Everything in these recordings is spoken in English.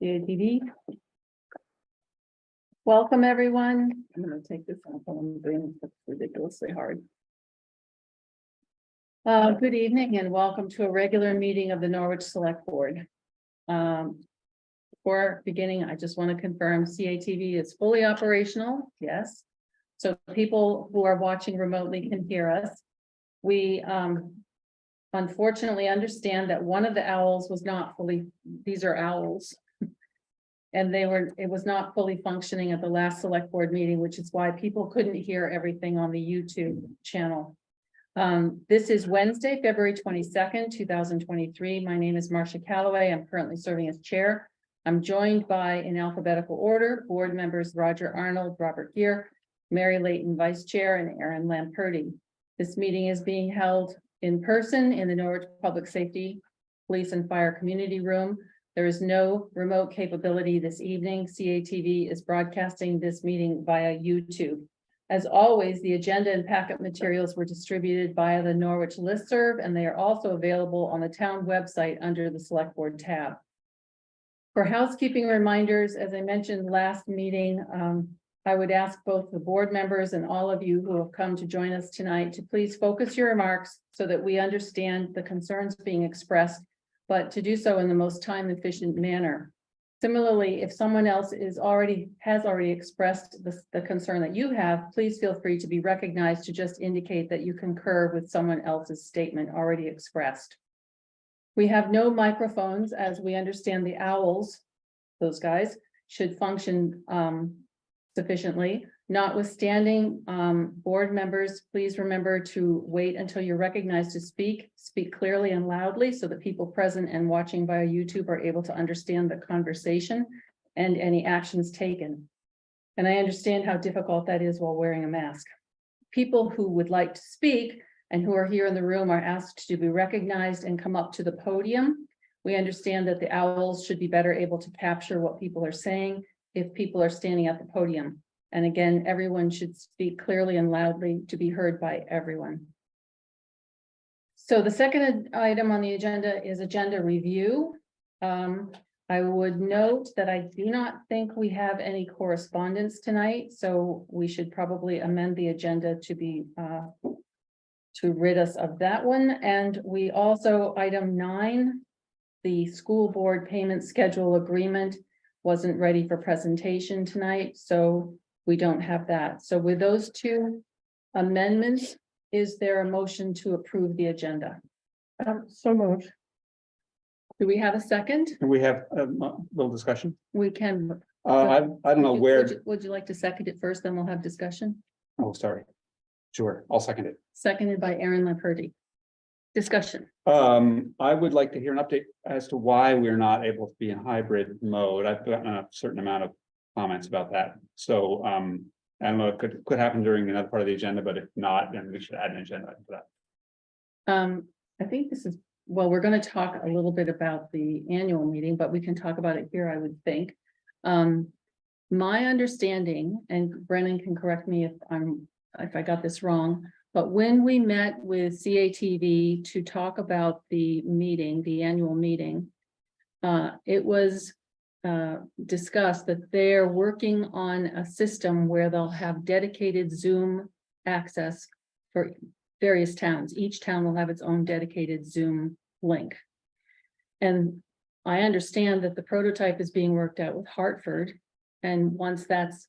V.A. Welcome, everyone. I'm going to take this off. I'm doing it's ridiculously hard. Good evening and welcome to a regular meeting of the Norwich Selectboard. Before beginning, I just want to confirm CATV is fully operational. Yes. So people who are watching remotely can hear us. We unfortunately understand that one of the owls was not fully, these are owls. And it was not fully functioning at the last select board meeting, which is why people couldn't hear everything on the YouTube channel. This is Wednesday, February 22nd, 2023. My name is Marcia Calloway. I'm currently serving as chair. I'm joined by, in alphabetical order, board members Roger Arnold, Robert Gear, Mary Layton, vice chair, and Aaron Lamperti. This meeting is being held in person in the Norwich Public Safety, Police and Fire Community Room. There is no remote capability this evening. CATV is broadcasting this meeting via YouTube. As always, the agenda and packet materials were distributed via the Norwich listserv, and they are also available on the town website under the Select Board tab. For housekeeping reminders, as I mentioned last meeting, I would ask both the board members and all of you who have come to join us tonight to please focus your remarks so that we understand the concerns being expressed, but to do so in the most time efficient manner. Similarly, if someone else has already expressed the concern that you have, please feel free to be recognized to just indicate that you concur with someone else's statement already expressed. We have no microphones, as we understand the owls, those guys, should function sufficiently. Notwithstanding, board members, please remember to wait until you're recognized to speak. Speak clearly and loudly so that people present and watching via YouTube are able to understand the conversation and any actions taken. And I understand how difficult that is while wearing a mask. People who would like to speak and who are here in the room are asked to be recognized and come up to the podium. We understand that the owls should be better able to capture what people are saying if people are standing at the podium. And again, everyone should speak clearly and loudly to be heard by everyone. So the second item on the agenda is agenda review. I would note that I do not think we have any correspondence tonight, so we should probably amend the agenda to rid us of that one. And we also, item 9, the school board payment schedule agreement wasn't ready for presentation tonight, so we don't have that. So with those two amendments, is there a motion to approve the agenda? So moved. Do we have a second? Can we have a little discussion? We can. I don't know where. Would you like to second it first, then we'll have discussion? Oh, sorry. Sure, I'll second it. Seconded by Aaron Lamperti. Discussion. I would like to hear an update as to why we're not able to be in hybrid mode. I've gotten a certain amount of comments about that. So I don't know, it could happen during another part of the agenda, but if not, then we should add an agenda for that. I think this is, well, we're going to talk a little bit about the annual meeting, but we can talk about it here, I would think. My understanding, and Brennan can correct me if I got this wrong, but when we met with CATV to talk about the meeting, the annual meeting, it was discussed that they're working on a system where they'll have dedicated Zoom access for various towns. Each town will have its own dedicated Zoom link. And I understand that the prototype is being worked out with Hartford. And once that's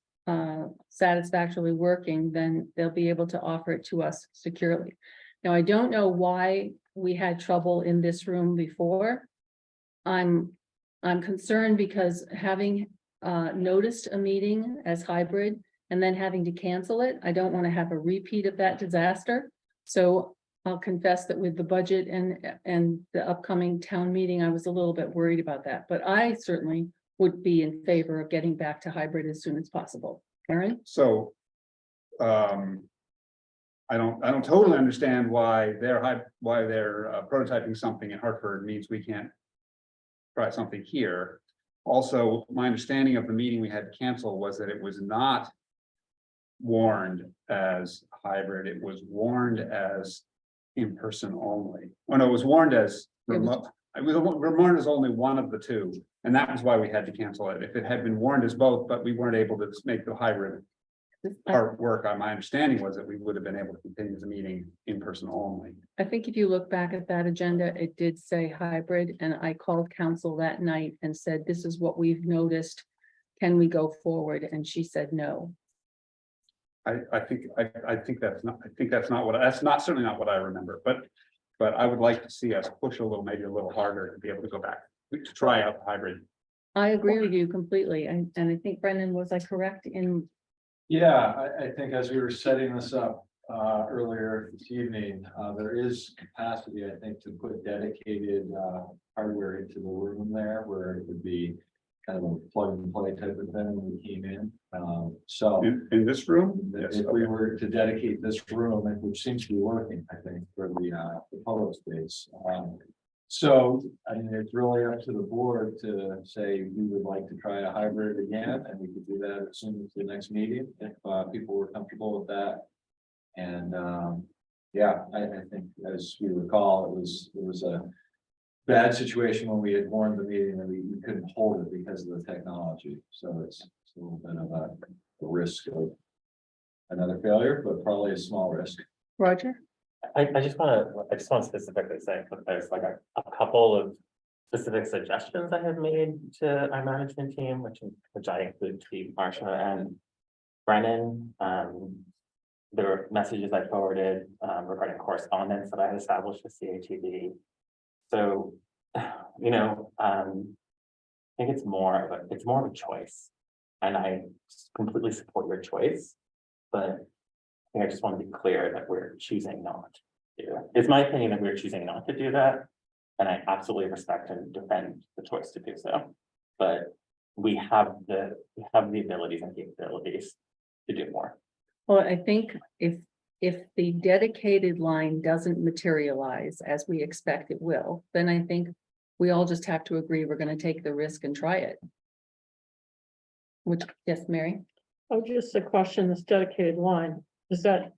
satisfactorily working, then they'll be able to offer it to us securely. Now, I don't know why we had trouble in this room before. I'm concerned because having noticed a meeting as hybrid and then having to cancel it, I don't want to have a repeat of that disaster. So I'll confess that with the budget and the upcoming town meeting, I was a little bit worried about that, but I certainly would be in favor of getting back to hybrid as soon as possible. Aaron? So I don't totally understand why they're prototyping something in Hartford means we can't try something here. Also, my understanding of the meeting we had to cancel was that it was not warned as hybrid, it was warned as in person only. Oh no, it was warned as remote. warned as only one of the two, and that was why we had to cancel it. If it had been warned as both, but we weren't able to make the hybrid part work, my understanding was that we would have been able to continue the meeting in person only. I think if you look back at that agenda, it did say hybrid, and I called council that night and said, this is what we've noticed. Can we go forward? And she said no. I think that's not certainly not what I remember, but I would like to see us push maybe a little harder to be able to go back to try out the hybrid. I agree with you completely. And I think, Brendan, was I correct in? Yeah, I think as we were setting this up earlier this evening, there is capacity, I think, to put dedicated hardware into the room there where it would be kind of a plug and play type of thing when we came in. So In this room? Yes, if we were to dedicate this room, which seems to be working, I think, for the public space. So, I mean, it's really up to the board to say we would like to try a hybrid again, and we could do that as soon as the next meeting, if people were comfortable with that. And yeah, I think as we recall, it was a bad situation when we had warned the meeting and we couldn't hold it because of the technology. So it's a little bit of a risk of another failure, but probably a small risk. Roger? I just want to specifically say that there's like a couple of specific suggestions I have made to our management team, which I include to Marsha and Brennan. There were messages I forwarded regarding correspondence that I had established with CATV. So, you know, I think it's more of a choice, and I completely support your choice, but I just want to be clear that we're choosing not to do that. It's my opinion that we're choosing not to do that, and I absolutely respect and defend the choice to do so. But we have the abilities and capabilities to do more. Well, I think if the dedicated line doesn't materialize as we expect it will, then I think we all just have to agree we're going to take the risk and try it. Which, yes, Mary? Oh, just a question, this dedicated line, does that,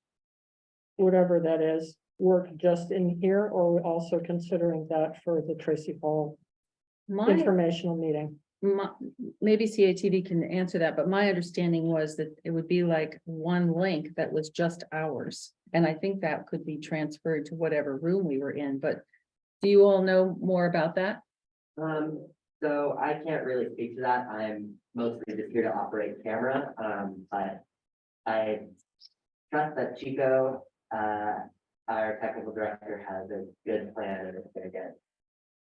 whatever that is, work just in here, or are we also considering that for the Tracy Hall informational meeting? Maybe CATV can answer that, but my understanding was that it would be like one link that was just ours. And I think that could be transferred to whatever room we were in, but do you all know more about that? So I can't really speak to that. I'm mostly just here to operate camera. But I trust that Chico, our technical director, has a good plan and it's gonna get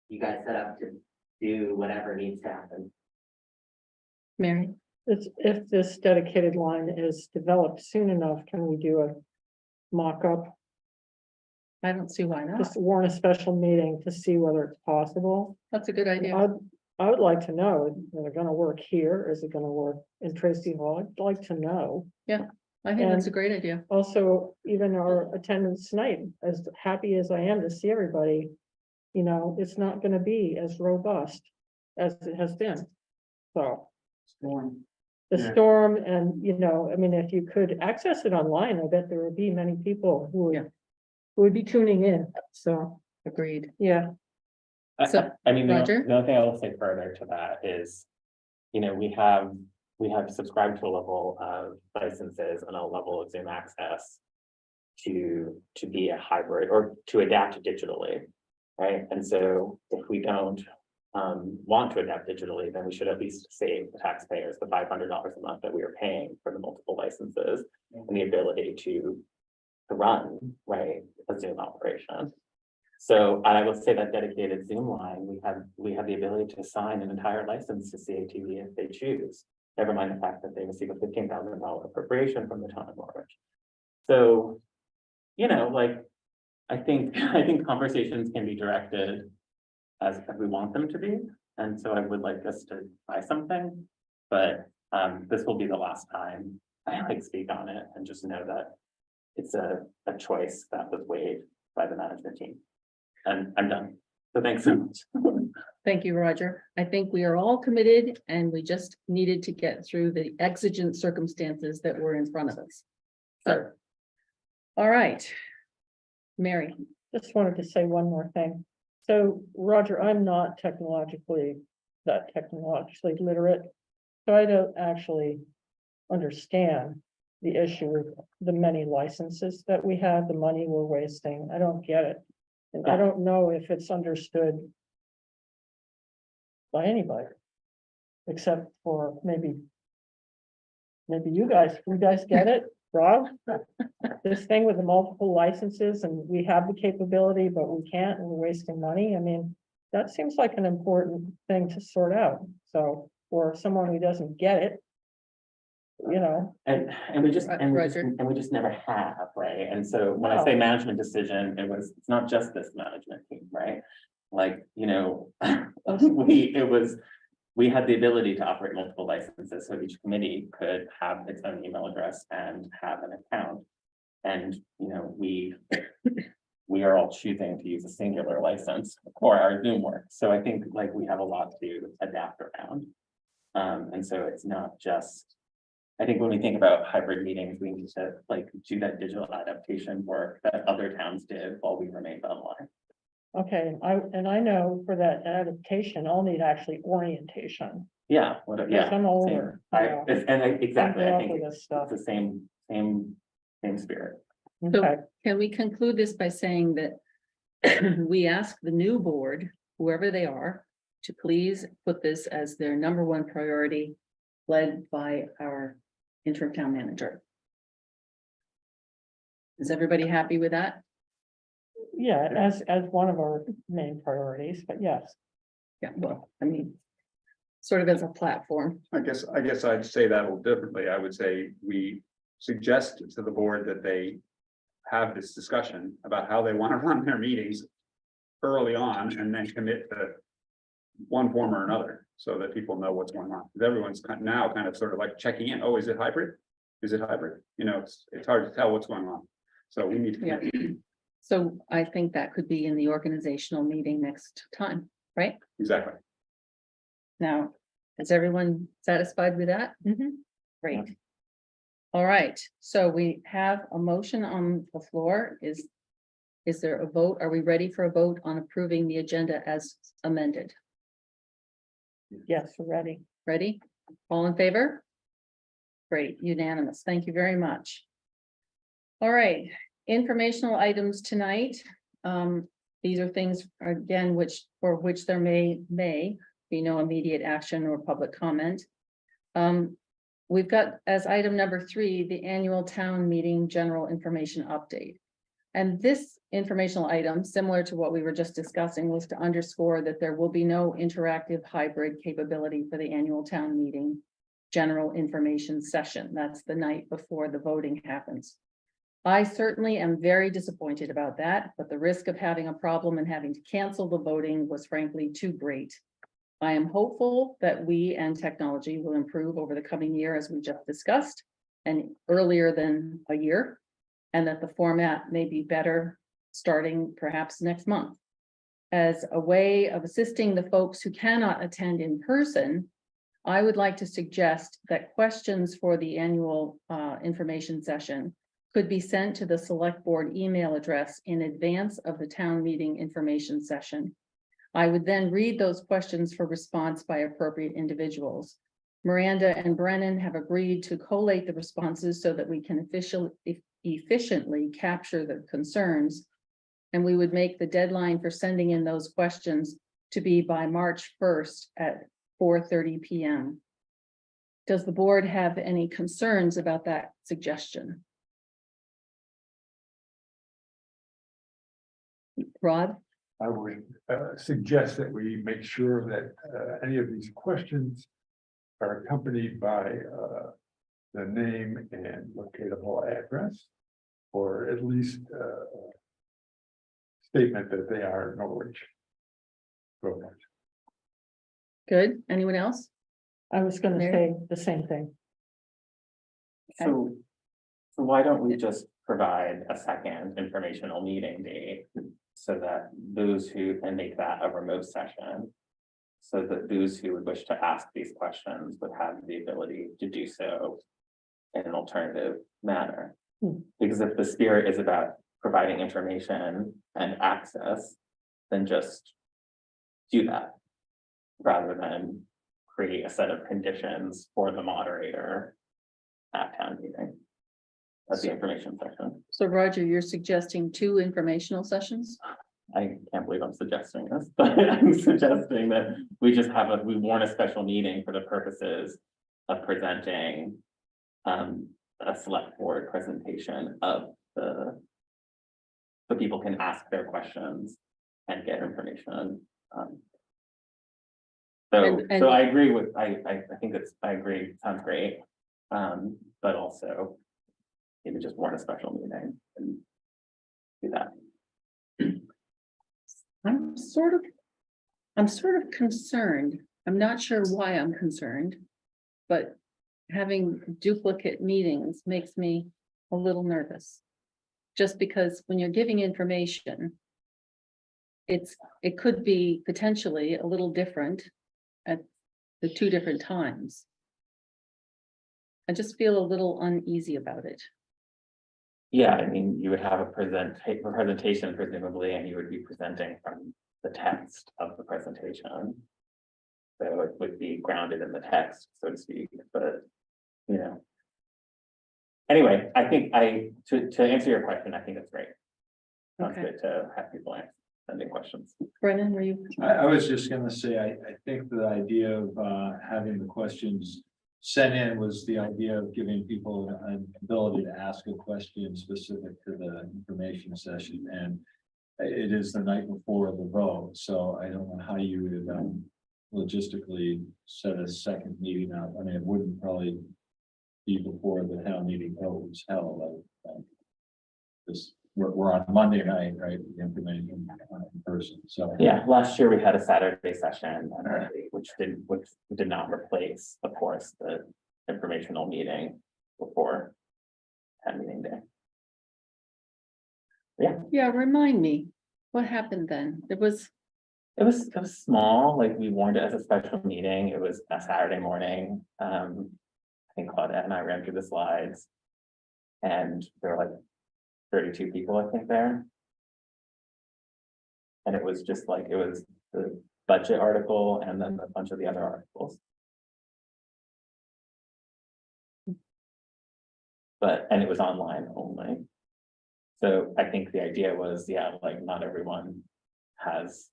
you guys set up to do whatever needs to happen. Mary? If this dedicated line is developed soon enough, can we do a mock-up? I don't see why not. Just warn a special meeting to see whether it's possible. That's a good idea. I would like to know, is it gonna work here? Is it gonna work in Tracy Hall? I'd like to know. I think that's a great idea. Also, even our attendance tonight, as happy as I am to see everybody, you know, it's not gonna be as robust as it has been. So. The storm and, you know, I mean, if you could access it online, I bet there would be many people who would be tuning in. So, Agreed. yeah. So, I mean, Roger? the other thing I will say further to that is, you know, we have subscribed to a level of licenses and a level of Zoom access to be a hybrid or to adapt digitally, right? And so if we don't want to adapt digitally, then we should at least save the taxpayers the $500 a month that we are paying for the multiple licenses and the ability to run, right, a Zoom operation. So I will say that dedicated Zoom line, we have the ability to assign an entire license to CATV if they choose. Never mind the fact that they receive a $15,000 appropriation from the town of Norwich. So, you know, like, I think conversations can be directed as we want them to be. And so I would like us to try something, but this will be the last time I speak on it, and just know that it's a choice that was weighed by the management team. And I'm done. So thanks so much. Thank you, Roger. I think we are all committed and we just needed to get through the exigent circumstances that were in front of us. So, all right. Mary. Just wanted to say one more thing. So Roger, I'm not that technologically literate. So I don't actually understand the issue with the many licenses that we have, the money we're wasting. I don't get it. And I Yeah. don't know if it's understood by anybody. Except for maybe you guys get it, Rob? This thing with the multiple licenses and we have the capability, but we can't and we're wasting money. I mean, that seems like an important thing to sort out. So, for someone who doesn't get it, you know, And we just, Roger. and we just never have, right? And so when I No. say management decision, it's not just this management team, right? Like, you know, we had the ability to operate multiple licenses, so each committee could have its own email address and have an account. And, you know, we are all choosing to use a singular license for our Zoom work. So I think like we have a lot to adapt around. And so it's not just, I think when we think about hybrid meetings, we need to like do that digital adaptation work that other towns did while we remained online. okay, I know for that adaptation, I'll need actually orientation. Yeah, yeah. I'm older, same. you know. Exactly, I Grew up think with this stuff. it's the same spirit. Okay, Can we conclude this by saying that we ask the new board, whoever they are, to please put this as their number one priority, led by our interim town manager? Is everybody happy with that? yeah, as one of our main priorities, but yes. Yeah, well, I mean, sort of as a platform. I guess I'd say that a little differently. I would say we suggest to the board that they have this discussion about how they want to run their meetings early on and then commit to one form or another so that people know what's going on. Because everyone's now kind of sort of like checking in. Oh, is it hybrid? Is it hybrid? You know, it's hard to tell what's going on. So we need to. Yeah. So I think that could be in the organizational meeting next time, right? Exactly. Now, is everyone satisfied with that? Great. All right, so we have a motion on the floor. Is there a vote? Are we ready for a vote on approving the agenda as amended? Yes, we're ready. Ready? All in favor? Great, unanimous. Thank you very much. All right, informational items tonight. These are things, again, for which there may be no immediate action or public comment. We've got as item number 3, the annual town meeting general information update. And this informational item, similar to what we were just discussing, was to underscore that there will be no interactive hybrid capability for the annual town meeting general information session. That's the night before the voting happens. I certainly am very disappointed about that, but the risk of having a problem and having to cancel the voting was frankly too great. I am hopeful that we and technology will improve over the coming year, as we just discussed, and earlier than a year, and that the format may be better starting perhaps next month. As a way of assisting the folks who cannot attend in person, I would like to suggest that questions for the annual information session could be sent to the select board email address in advance of the town meeting information session. I would then read those questions for response by appropriate individuals. Miranda and Brennan have agreed to collate the responses so that we can efficiently capture the concerns. And we would make the deadline for sending in those questions to be by March 1st at 4:30 p.m. Does the board have any concerns about that suggestion? Rod? I would suggest that we make sure that any of these questions are accompanied by the name and locatable address, or at least statement that they are Norwich. Good. Anyone else? I was gonna Mary? say the same thing. So why don't we just provide a second informational meeting date so that those who can make that a remote session, so that those who would wish to ask these questions would have the ability to do so in an alternative manner. Because if the spirit is about providing information and access, then just do that. Rather than create a set of conditions for the moderator at town meeting. That's the information section. So Roger, you're suggesting 2 informational sessions? I can't believe I'm suggesting this, but I'm suggesting that we just we warn a special meeting for the purposes of presenting a select board presentation of so people can ask their questions and get information. So I agree with, I think I agree, it sounds great. But also maybe just warn a special meeting and do that. I'm sort of concerned. I'm not sure why I'm concerned. But having duplicate meetings makes me a little nervous. Just because when you're giving information, it could be potentially a little different at the 2 different times. I just feel a little uneasy about it. Yeah, I mean, you would have a presentation presumably, and you would be presenting from the text of the presentation. So it would be grounded in the text, so to speak, but, you know. Anyway, I think to answer your question, I think it's great. Sounds Okay. good to have people sending questions. Brennan, were you? I was just gonna say, I think the idea of having the questions sent in was the idea of giving people an ability to ask a question specific to the information session, and it is the night before the vote, so I don't know how you would logistically set a second meeting up. I mean, it wouldn't probably be before the town meeting vote was held. We're on Monday night, right? The information in person, so. Yeah, last year we had a Saturday session, which did not replace, of course, the informational meeting before town meeting day. Yeah, remind me, what happened then? It was small, like we warned it as a special meeting. It was a Saturday morning. I think Claudette and I ran through the slides. And there were like 32 people, I think, there. And it was just like, it was the budget article and then a bunch of the other articles. And it was online only. So I think the idea was, yeah, like not everyone has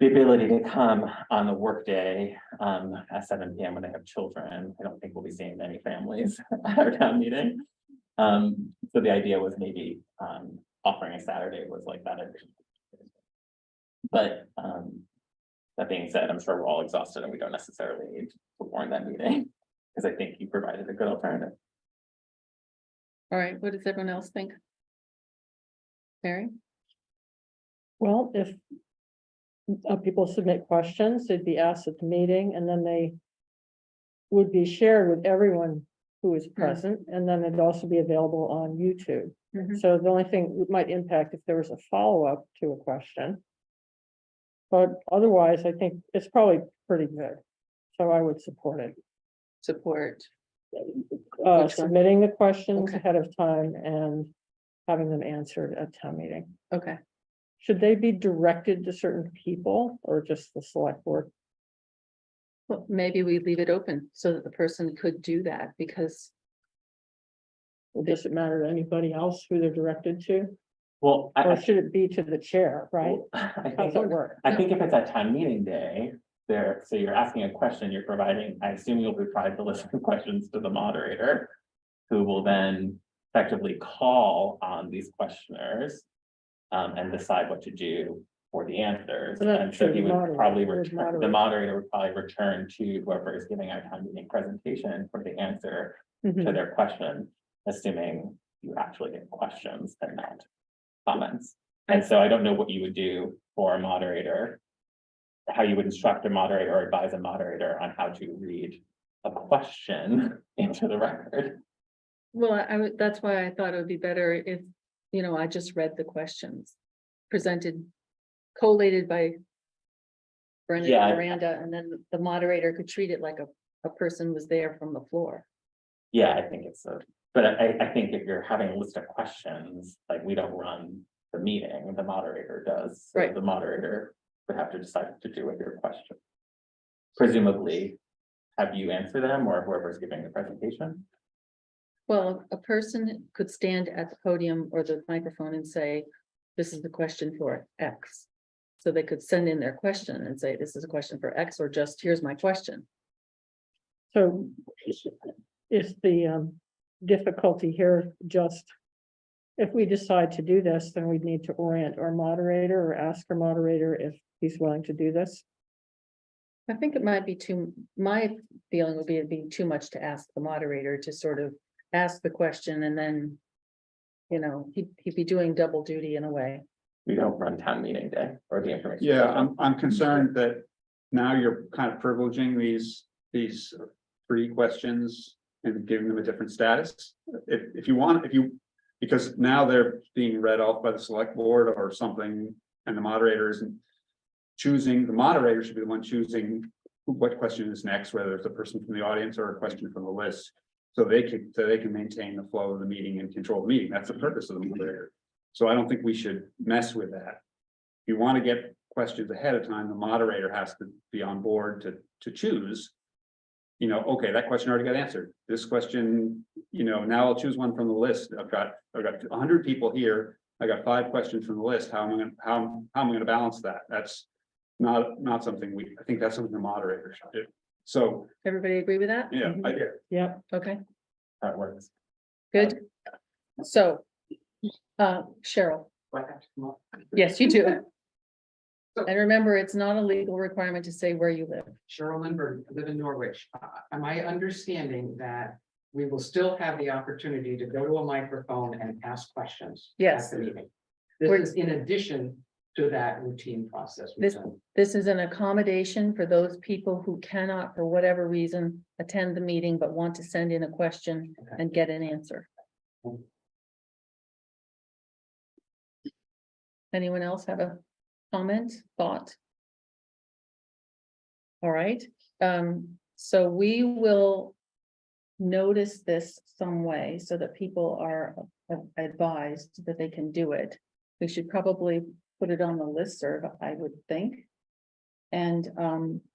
the ability to come on the workday at 7 p.m. when they have children. I don't think we'll be seeing many families at our town meeting. So the idea was maybe offering a Saturday was like that. But that being said, I'm sure we're all exhausted and we don't necessarily need to warn that meeting because I think you provided a good alternative. all right. What does everyone else think? Mary? Well, if people submit questions, they'd be asked at the meeting, and then they would be shared with everyone who is present, and then it'd also be available on YouTube. Mhm. So the only thing it might impact if there was a follow-up to a question. But otherwise, I think it's probably pretty good. So I would support it. Support. Which one? Submitting the questions Okay. ahead of time and having them answered at town meeting. Okay. Should they be directed to certain people or just the select board? Well, maybe we leave it open so that the person could do that because Or does it matter to anybody else who they're directed to? Well, Or should it be to the chair, right? I How's think that work? I think if it's at town meeting day, so you're asking a question, you're providing, I assume you'll provide the list of questions to the moderator, who will then effectively call on these questioners and decide what to do for the answers. Well, And so he would moderator, probably word return, the moderator. moderator would probably return to whoever is giving our town meeting presentation for the answer to Mhm. their question, assuming you actually get questions and not comments. And so I don't know what you would do for a moderator, how you would instruct a moderator or advise a moderator on how to read a question into the record. well, that's why I thought it would be better if, I just read the questions presented, collated by Brennan Yeah. and Miranda, and then the moderator could treat it like a person was there from the floor. Yeah, I think it's but I think if you're having a list of questions, like we don't run the meeting, the moderator does. So Right. the moderator would have to decide what to do with your question. Presumably, have you answer them or whoever's giving the presentation? Well, a person could stand at the podium or the microphone and say, this is the question for X. So they could send in their question and say, this is a question for X, or just, here's my question. So is the difficulty here just, if we decide to do this, then we'd need to orient our moderator or ask our moderator if he's willing to do this? I think it might be my feeling would be it'd be too much to ask the moderator to sort of ask the question and then, you know, he'd be doing double duty in a way. We don't run town meeting day or the information. Yeah, session. I'm concerned that now you're kind of privileging these 3 questions and giving them a different status. If you, because now they're being read off by the select board or something, and the moderator isn't choosing, the moderator should be the one choosing what question is next, whether it's a person from the audience or a question from the list. So they can maintain the flow of the meeting and control the meeting. That's the purpose of the moderator. So I don't think we should mess with that. If you want to get questions ahead of time, the moderator has to be on board to choose. You know, okay, that question already got answered. This question, you know, now I'll choose one from the list. I've got 100 people here. I got 5 questions from the list. How am I going to balance that? That's not something I think that's something the moderator should do. So, Everybody agree with that? yeah, I do. Yeah, Okay, That works. good. So, Cheryl, yes, you do. And remember, it's not a legal requirement to say where you live. Cheryl Lindbergh, I live in Norwich. Am I understanding that we will still have the opportunity to go to a microphone and ask questions? Yes. At the meeting. We're- This is in addition to that routine process. we've done. This is an accommodation for those people who cannot, for whatever reason, attend the meeting, but want to send in a question Okay. and get an answer. Anyone else have a comment, thought? All right, so we will notice this some way so that people are advised that they can do it. We should probably put it on the listserv, I would think. And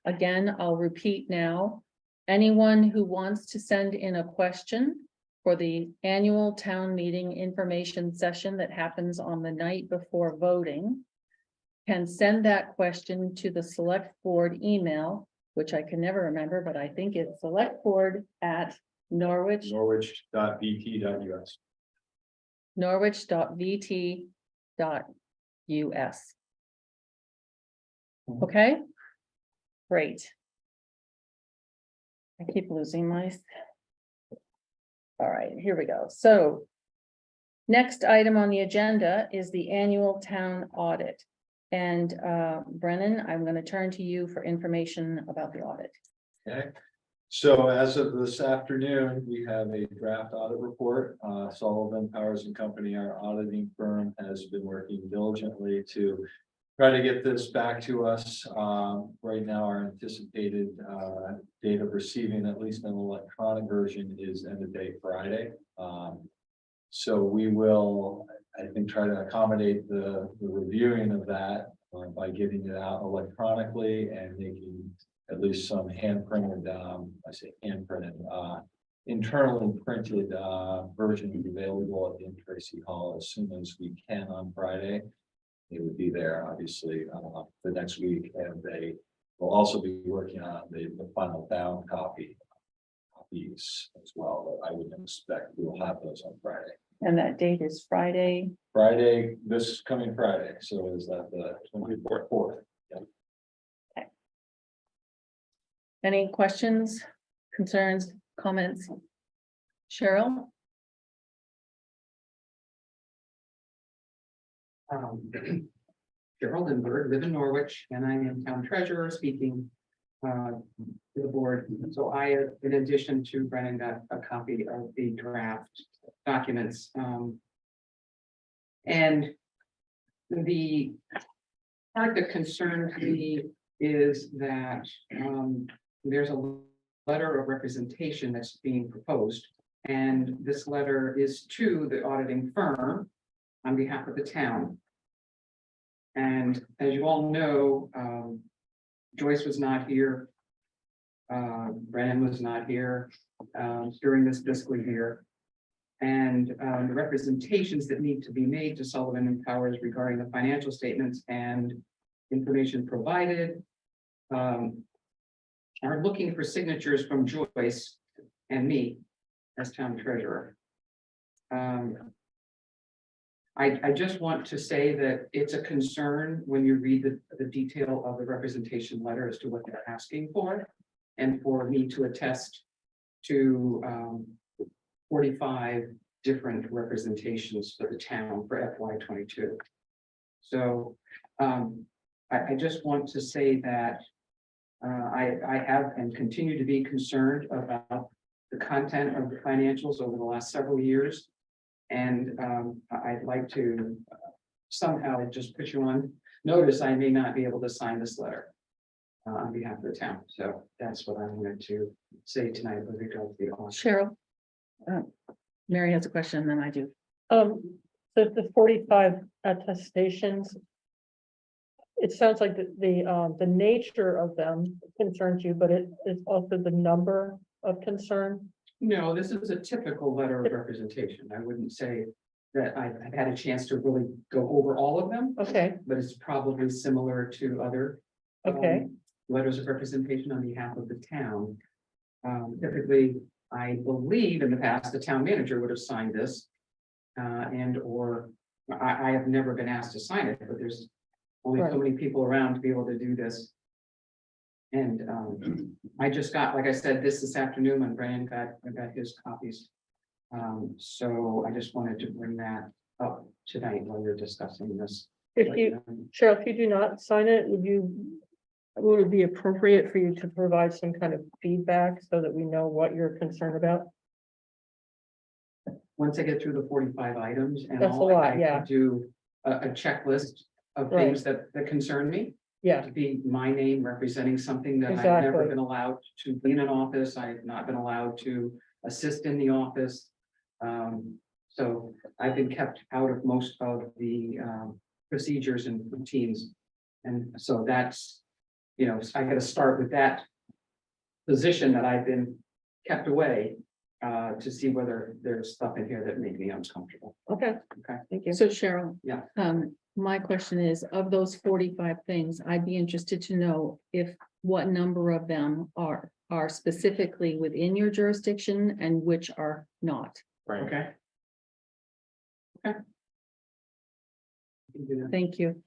again, I'll repeat now, anyone who wants to send in a question for the annual town meeting information session that happens on the night before voting can send that question to the select board email, which I can never remember, but I think it's selectboard@Norwich. Norwich.vt.us. Norwich.vt.us. Okay? Great. I keep losing my. All right, here we go. So next item on the agenda is the annual town audit. And Brennan, I'm going to turn to you for information about the audit. Okay, so as of this afternoon, we have a draft audit report. Sullivan Powers and Company, our auditing firm, has been working diligently to try to get this back to us. Right now, our anticipated date of receiving at least an electronic version is end of day Friday. So we will, I think, try to accommodate the reviewing of that by getting it out electronically and making at least some hand printed, I say hand printed, internally printed versions available at the Tracy Hall as soon as we can on Friday. It would be there, obviously, the next week, and they will also be working on the final bound copies as well. I would expect we will have those on Friday. And that date is Friday. Friday, this coming Friday, so is that the 24th? Any questions, concerns, comments? Cheryl? Cheryl Lindbergh, live in Norwich, and I am town treasurer speaking to the board. So I, in addition to Brennan, got a copy of the draft documents. And the part that concerns me is that there's a letter of representation that's being proposed. And this letter is to the auditing firm. on behalf of the town. And as you all know, Joyce was not here. Brennan was not here during this fiscal year. And the representations that need to be made to Sullivan and Powers regarding the financial statements and information provided are looking for signatures from Joyce and me as town treasurer. I just want to say that it's a concern when you read the detail of the representation letter as to what they're asking for. And for me to attest to 45 different representations for the town for FY '22. So I just want to say that I have and continue to be concerned about the content of the financials over the last several years. And I'd like to somehow just put you on notice. I may not be able to sign this letter on behalf of the town. So that's what I wanted to say tonight with regard to the audit. Cheryl. Mary has a question, and then I do. The 45 attestations. It sounds like the nature of them concerns you, but it's also the number of concern. No, this is a typical letter of representation. I wouldn't say that I've had a chance to really go over all of them, Okay, but it's probably similar to other okay, letters of representation on behalf of the town. Typically, I believe in the past, the town manager would have signed this. And or I have never been asked to sign it, but there's only so many people around to be able to do this. And I just got, like I said, this afternoon when Brandon I got his copies. So I just wanted to bring that up tonight while you're discussing this. if you, Cheryl, if you do not sign it, would it be appropriate for you to provide some kind of feedback so that we know what you're concerned about? Once I get through the 45 items and That's a all, lot, I yeah. could do a checklist of Right. things that concern me. Yeah, To be my name representing something that I've never Exactly. been allowed to be in an office. I've not been allowed to assist in the office. So I've been kept out of most of the procedures and routines. And so that's, you know, I gotta start with that position that I've been kept away to see whether there's stuff in here that made me uncomfortable. okay. Okay. Thank you. So Cheryl. Yeah. My question is, of those 45 things, I'd be interested to know if what number of them are specifically within your jurisdiction and which are not. Right. Okay. Okay. You can do that. Thank you.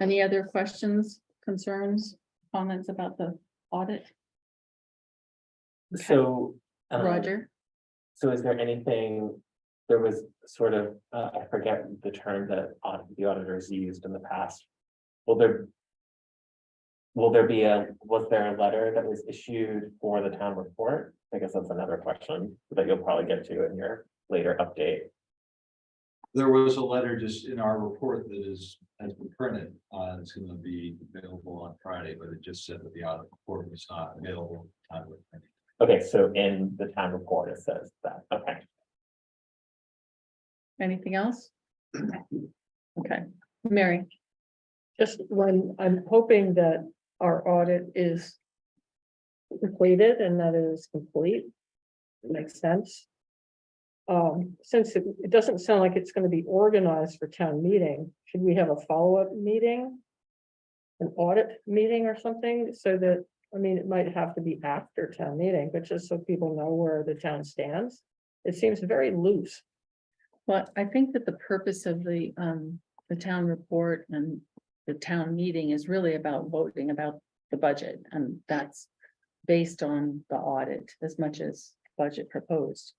Any other questions, concerns, comments about the audit? Okay. So. Roger? So is there anything, there was sort of, I forget the term that the auditors used in the past. Was there was there a letter that was issued for the town report? I guess that's another question that you'll probably get to in your later update. There was a letter just in our report that has been printed. It's going to be available on Friday, but it just said that the audit report was not available at the time of printing. Okay, so in the town report, it says that, okay. Anything else? Okay, Mary. Just when I'm hoping that our audit is completed and that it is complete. Makes sense. Since it doesn't sound like it's going to be organized for town meeting, should we have a follow-up meeting? An audit meeting or something so that, I mean, it might have to be after town meeting, but just so people know where the town stands. It seems very loose. Well, I think that the purpose of the town report and the town meeting is really about voting about the budget, and that's based on the audit as much as budget proposed.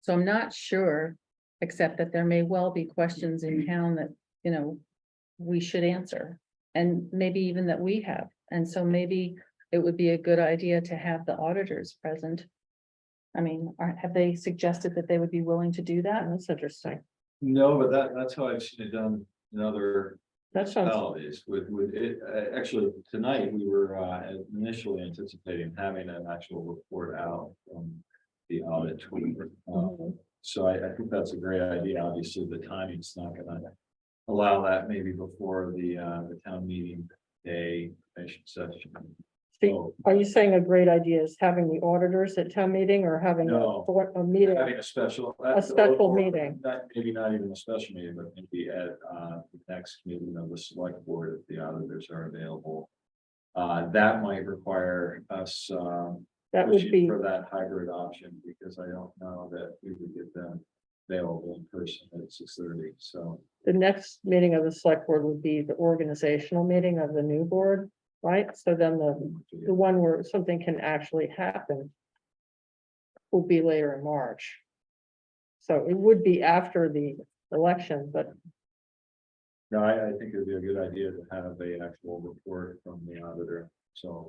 So I'm not sure, except that there may well be questions in town that, you know, we should answer, and maybe even that we have. And so maybe it would be a good idea to have the auditors present. I mean, have they suggested that they would be willing to do that? That's interesting. No, but that's how I've seen it done in other That sounds, municipalities. With it, actually, tonight, we were initially anticipating having an actual report out from the audit. So I think that's a great idea. Obviously, the timing's not gonna allow that maybe before the town meeting day, information session. See, are you saying a great idea is having the auditors at town meeting or having No. a meeting? Having a special. special meeting. Maybe not even a special meeting, but maybe at the next meeting of the select board, if the auditors are available. That might require us That would pushing be, for that hybrid option, because I don't know that we would get them available in person at 6:30, so. the next meeting of the select board would be the organizational meeting of the new board, right? So then the one where something can actually happen will be later in March. So it would be after the election, but No, I think it'd be a good idea to have a actual report from the auditor, so.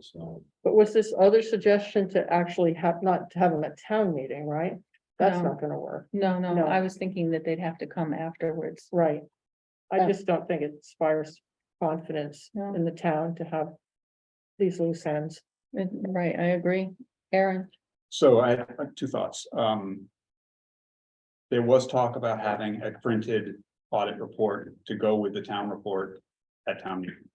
but was this other suggestion to actually have, not to have them at town meeting, right? That's No. not gonna work, No, no, No. I was thinking that they'd have to come afterwards. right? I Oh. just don't think it inspires confidence No. in the town to have these loose ends. Right, I agree. Aaron, So I have two thoughts. There was talk about having a printed audit report to go with the town report at town meeting.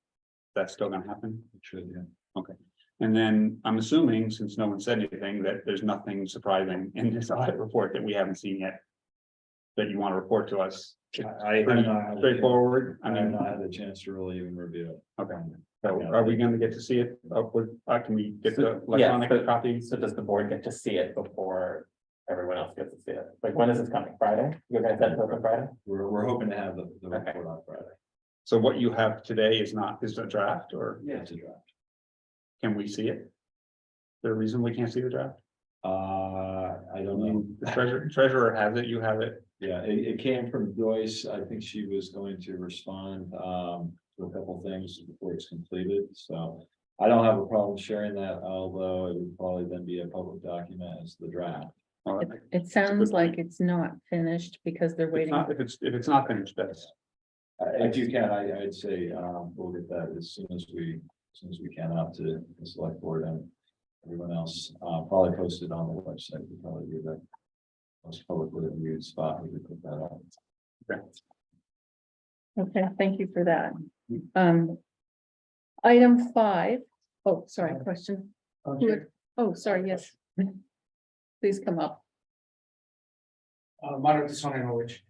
That's still gonna happen? It should, yeah. Okay. And then I'm assuming, since no one said anything, that there's nothing surprising in this audit report that we haven't seen yet. That you want to report to us. I have Pretty not had a chance- straightforward. I have not had a chance to really even review it. Okay. So are we gonna get to see it? Can we get the Yeah, electronic but- copy? So does the board get to see it before everyone else gets to see it? Like, when is this coming? Friday? You're gonna send it over Friday? We're hoping to have the Okay. report on Friday. So what you have today is a draft, or Yeah, it's a draft. can we see it? Is there a reason we can't see the draft? I I don't know. mean, the treasurer has it, you have it. Yeah, it came from Joyce. I think she was going to respond to a couple things before it's completed, so. I don't have a problem sharing that, although it would probably then be a public document as the draft. Well, it sounds like it's not finished because they're waiting. If it's not finished, that's, If you can, I'd say we'll get that as soon as we can out to the select board and everyone else. Probably posted on the website, would probably be the most publicly viewed spot we could put that on. Okay, thank you for that. Item 5. Oh, sorry, question. Who would- Oh, sorry, yes. Please come up. Monitor Sony Norwich.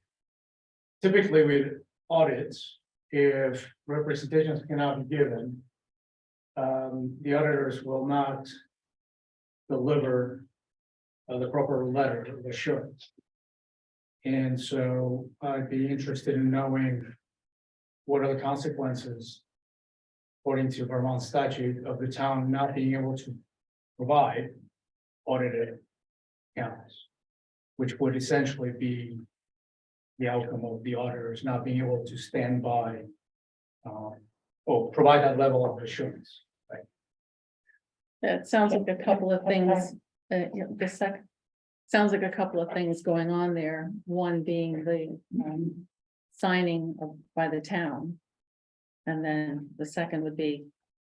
Typically with audits, if representations cannot be given, the auditors will not deliver the proper letter of assurance. And so I'd be interested in knowing what are the consequences, according to Vermont statute, of the town not being able to provide audited accounts, which would essentially be the outcome of the auditors not being able to stand by or provide that level of assurance. That sounds like a couple of things, sounds like a couple of things going on there. One being the signing by the town. And then the second would be,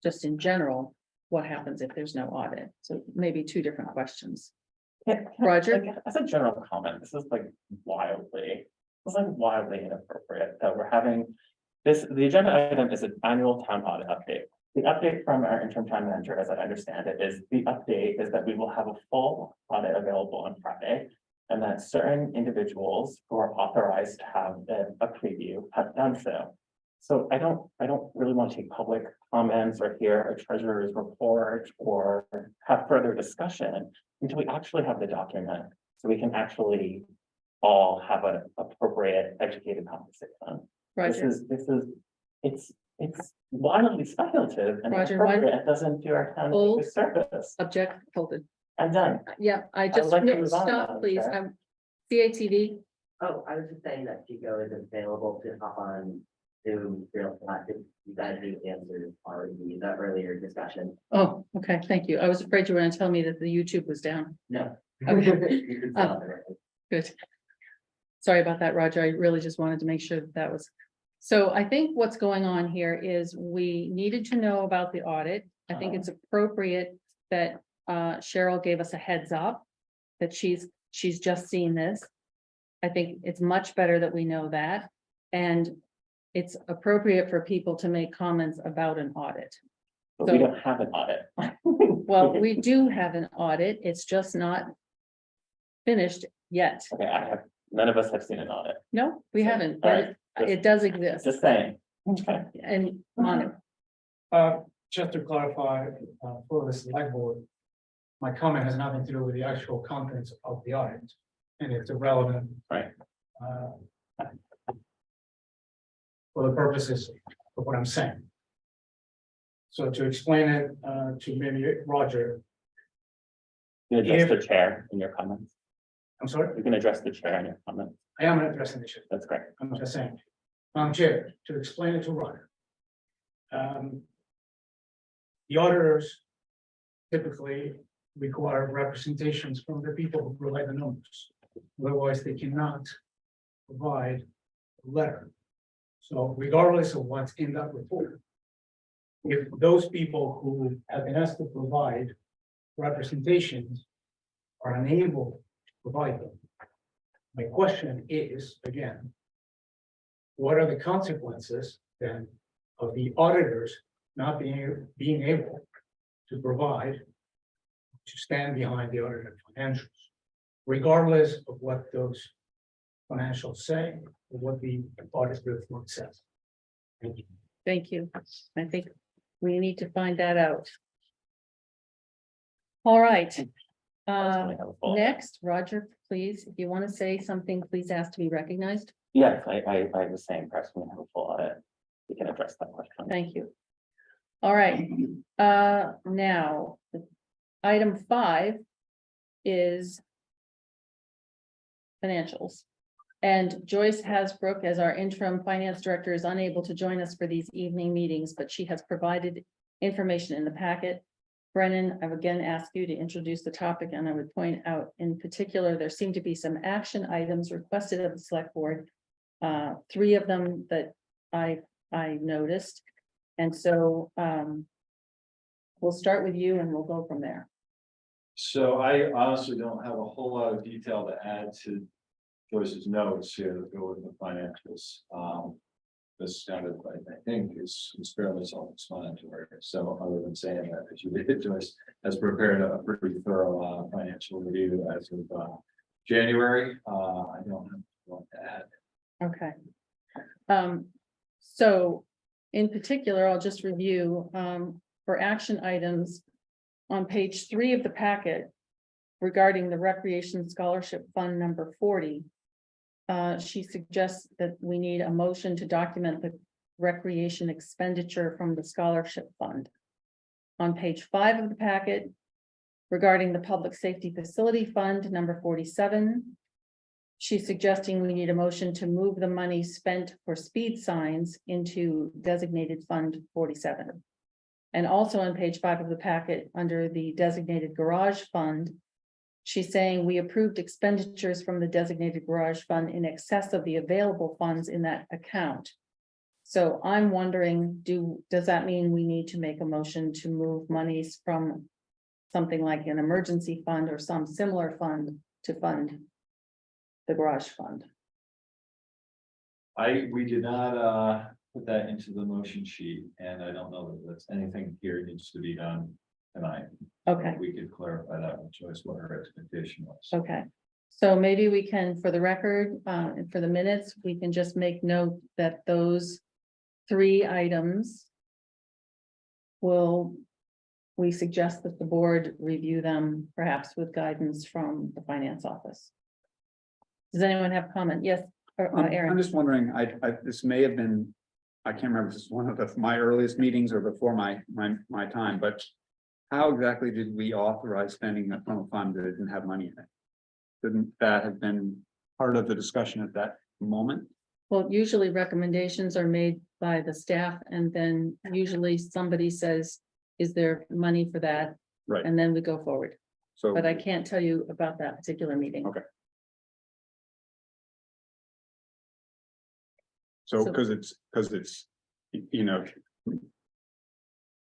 just in general, what happens if there's no audit? So maybe two different questions. Roger? Like, as a general comment, this is wildly inappropriate that we're having this, the agenda item is an annual town audit update. The update from our interim town manager, as I understand it, is the update is that we will have a full audit available on Friday. And that certain individuals who are authorized to have a preview have done so. So I don't really want to take public comments or hear a treasurer's report or have further discussion until we actually have the document. So we can actually all have an appropriate educated conversation. Roger, It's wildly speculative and Roger, inappropriate. It doesn't do our town a Hold. service. object, hold it. I'm done. Yeah, I just, like to no, move on, stop, Madam please. Chair. I CATV, was just saying that Chico is available to hop on Zoom real fast if you guys need answers already, that earlier discussion. oh, okay, thank you. I was afraid you were gonna tell me that the YouTube was down. No. Okay. You can stop it. Good. Sorry about that, Roger. I really just wanted to make sure that was. So I think what's going on here is we needed to know about the audit. I think it's appropriate that Cheryl gave us a heads up that she's just seen this. I think it's much better that we know that. And it's appropriate for people to make comments about an audit. But we So- don't have an audit. Well, we do have an audit, it's just not finished yet. Okay, none of us have seen an audit, No, we So, haven't, all but it does exist. just saying. Okay. And on it, Just to clarify, for the select board. My comment has nothing to do with the actual contents of the audit, and it's irrelevant. Right. For the purposes of what I'm saying. So to explain it, to maybe Roger, You can address If- the chair in your comments. I'm sorry, You can address the chair in your comments. I am addressing the issue. That's great. I'm just saying, Chair, to explain it to Roger. The auditors typically require representations from the people who provide the numbers. Otherwise, they cannot provide a letter. So regardless of what's in that report, if those people who have been asked to provide representations are unable to provide them, my question is, again, what are the consequences then of the auditors not being able to provide, to stand behind the audited financials, regardless of what those financials say, or what the audit report says? Thank you. thank you. I think we need to find that out. All right. Personally, have a full- Next, Roger, please, if you want to say something, please ask to be recognized. Yes, I was saying perhaps we can have a full audit. We can address that question. Thank you. All right, now, item 5 is financials. And Joyce Hasbrook, as our interim finance director, is unable to join us for these evening meetings, but she has provided information in the packet. Brennan, I've again asked you to introduce the topic, and I would point out in particular, there seem to be some action items requested of the select board. 3 of them that I noticed. And so we'll start with you and we'll go from there. So I honestly don't have a whole lot of detail to add to Joyce's notes here that go with the financials. This kind of, I think, is fairly self-explanatory. So other than saying that, as you did, Joyce has prepared a pretty thorough financial review as of January. I don't have a lot to add. Okay. So in particular, I'll just review for action items on page 3 of the packet regarding the Recreation Scholarship Fund number 40. She suggests that we need a motion to document the recreation expenditure from the scholarship fund. On page 5 of the packet, regarding the Public Safety Facility Fund number 47. She's suggesting we need a motion to move the money spent for speed signs into designated fund 47. And also on page 5 of the packet, under the designated garage fund, she's saying we approved expenditures from the designated garage fund in excess of the available funds in that account. So I'm wondering, does that mean we need to make a motion to move monies from something like an emergency fund or some similar fund to fund the garage fund? We did not put that into the motion sheet, and I don't know that that's anything here needs to be done tonight. Okay, We could clarify that with Joyce, what her expectation was. okay. So maybe we can, for the record, and for the minutes, we can just make note that those 3 items we suggest that the board review them perhaps with guidance from the finance office. Does anyone have comment? Yes, I'm Aaron. just wondering, this may have been, I can't remember if this is one of my earliest meetings or before my time, but how exactly did we authorize spending that from a fund that didn't have money in it? Didn't that have been part of the discussion at that moment? Well, usually recommendations are made by the staff, and then usually somebody says, is there money for that? Right. And then we go forward, So, but I can't tell you about that particular meeting. Okay. so because it's, you know.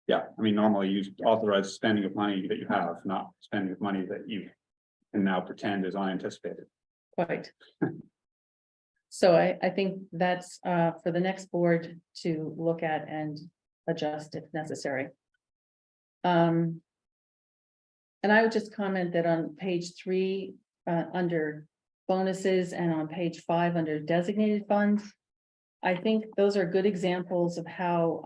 Yeah, I mean, normally you authorize spending of money that you have, not spending of money that you can now pretend is unanticipated. Quite. So I think that's for the next board to look at and adjust if necessary. And I would just comment that on page 3, under bonuses, and on page 5, under designated funds, I think those are good examples of how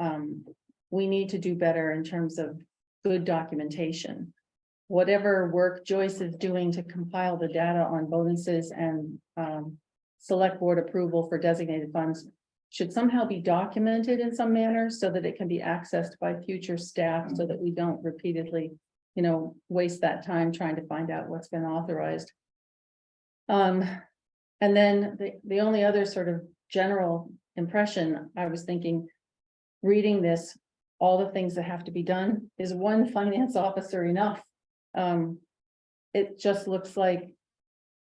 we need to do better in terms of good documentation. Whatever work Joyce is doing to compile the data on bonuses and select board approval for designated funds should somehow be documented in some manner so that it can be accessed by future staff, so that we don't repeatedly, waste that time trying to find out what's been authorized. And then the only other sort of general impression, I was thinking, reading this, all the things that have to be done, is one finance officer enough? It just looks like,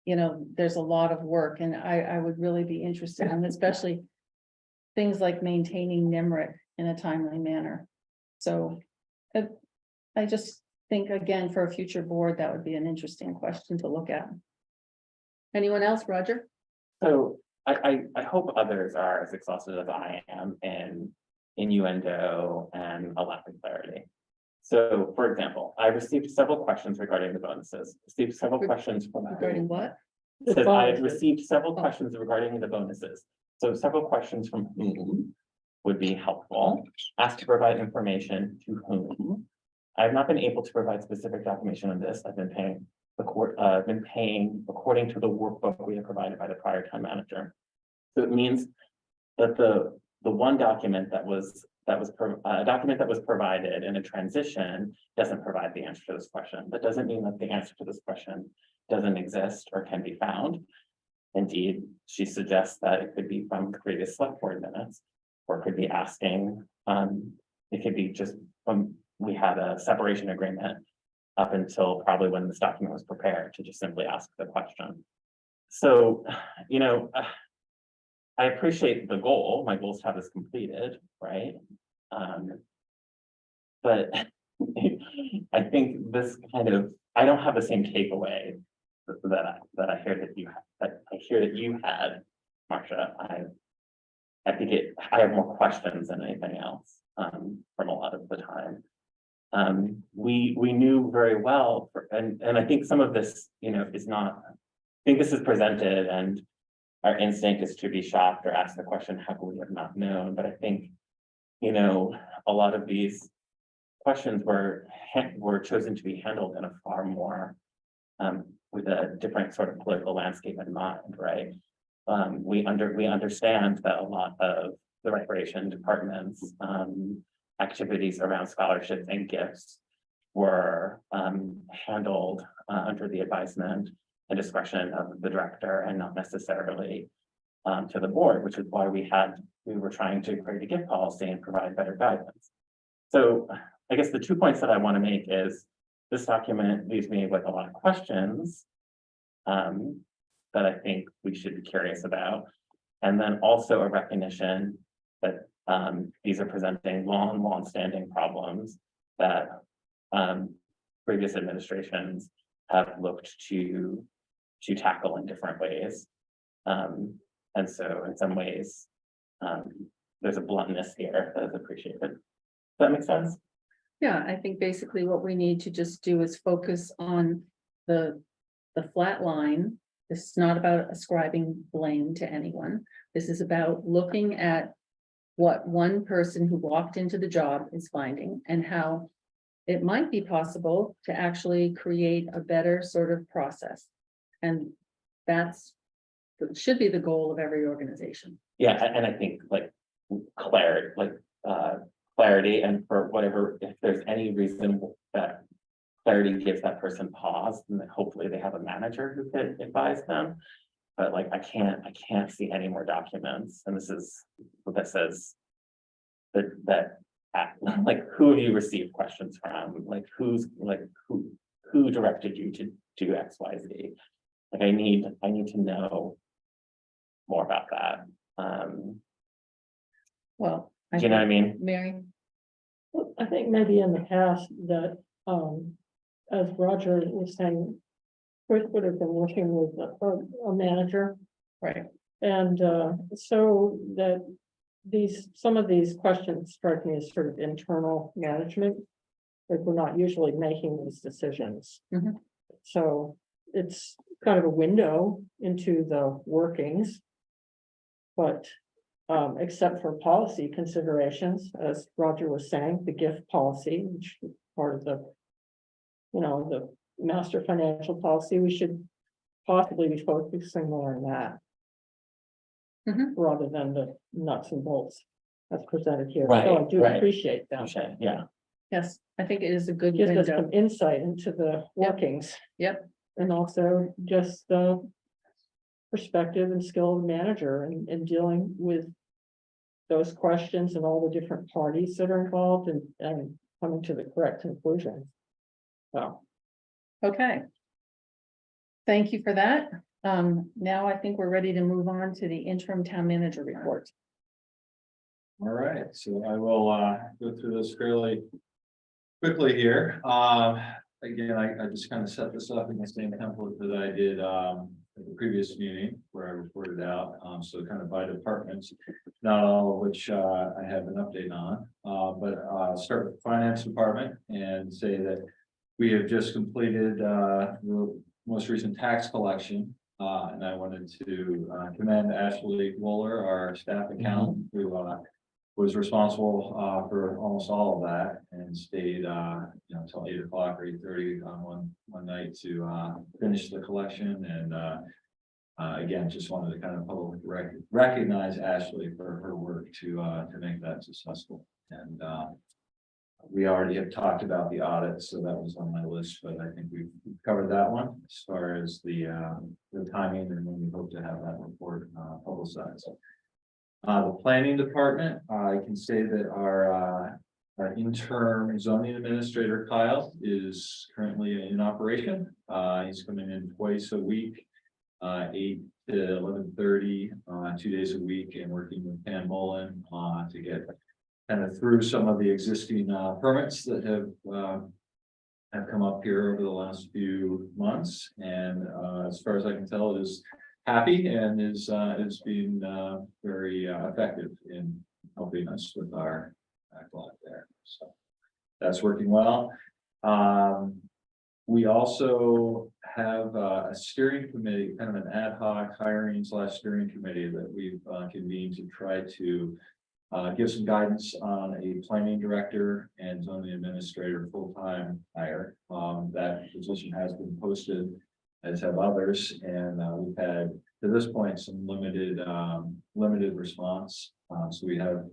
there's a lot of work, and I would really be interested in, especially things like maintaining NIMRIC in a timely manner. So I just think, again, for a future board, that would be an interesting question to look at. Anyone else, Roger? So I hope others are as exhausted as I am in innuendo and a lack of clarity. So, for example, I received several questions regarding the bonuses, received several questions from. Regarding what? The Says I had bonuses. received several questions regarding the bonuses. So several questions from whom would be helpful, asked to provide information to whom. I have not been able to provide specific documentation on this. I've been paying according to the workbook we have provided by the prior town manager. So it means that the one document that was a document that was provided in a transition doesn't provide the answer to this question. That doesn't mean that the answer to this question doesn't exist or can be found. Indeed, she suggests that it could be from previous select board minutes, or it could be asking, it could be just from, we had a separation agreement up until probably when this document was prepared, to just simply ask the question. So, I appreciate the goal. My goal is to have this completed, right? But I think this I don't have the same takeaway that I hear that you had, Marcia. I think I have more questions than anything else from a lot of the time. We knew very well, and I think some of this, is not, I think this is presented and our instinct is to be shocked or ask the question, how could we have not known? But I think, a lot of these questions were chosen to be handled in a far more, with a different sort of political landscape in mind, right? We understand that a lot of the recreation department's activities around scholarships and gifts were handled under the advisement and discretion of the director, and not necessarily to the board, which is why we were trying to create a gift policy and provide better guidance. So I guess the 2 points that I want to make is, this document leaves me with a lot of questions that I think we should be curious about. And then also a recognition that these are presenting long-standing problems that previous administrations have looked to tackle in different ways. And so in some ways, there's a bluntness here that is appreciated. Does that make sense? Yeah, I think basically what we need to just do is focus on the flat line. This is not about ascribing blame to anyone. This is about looking at what one person who walked into the job is finding, and how it might be possible to actually create a better sort of process. And that should be the goal of every organization. Yeah, and I think clarity, and for whatever, if there's any reason that clarity gives that person pause, then hopefully they have a manager who can advise them. But I can't see any more documents, and this is what that says. That who have you received questions from? Who directed you to do X, Y, Z? I need to know more about that. Well, Do you know what I mean? Mary? I think maybe in the past that, as Roger was saying, Chris would have been working with a manager. Right. And so that some of these questions strike me as sort of internal management. Like we're not usually making these decisions. Mhm. So it's kind of a window into the workings. But except for policy considerations, as Roger was saying, the gift policy, which is part of the, the master financial policy, we should possibly be focusing more on that. Mhm. Rather than the nuts and bolts that's presented here. So I Right, do right. appreciate that. Okay, yeah. Yes, I think it is a good Gives us window. some insight into the Yep. workings. Yep. And also just the perspective and skill of the manager in dealing with those questions and all the different parties that are involved and coming to the correct conclusion. So, Okay. Thank you for that. Now I think we're ready to move on to the interim town manager report. All right, so I will go through this fairly quickly here. Again, I just kind of set this up in the same template that I did at the previous meeting where I reported out. So kind of by departments, not all of which I have an update on. But start with the finance department and say that we have just completed the most recent tax collection. And I wanted to commend Ashley Wooler, our staff accountant, who was responsible for almost all of that and stayed until 8 o'clock or 8:30 on one night to finish the collection. And again, just wanted to kind of publicly recognize Ashley for her work to make that successful. And we already have talked about the audit, so that was on my list, but I think we've covered that one as far as the timing and when we hope to have that report publicized. The planning department, I can say that our interim zoning administrator, Kyle, is currently in operation. He's coming in twice a week, 8 to 11:30, 2 days a week, and working with Pam Mullen to get kind of through some of the existing permits that have come up here over the last few months. And as far as I can tell, it is happy and is being very effective in helping us with our backlog there. So that's working well. We also have a steering committee, kind of an ad hoc hiring / steering committee that we've convened to try to give some guidance on a planning director and zoning administrator full-time hire. That position has been posted, as have others, and we've had to this point some limited response. So we have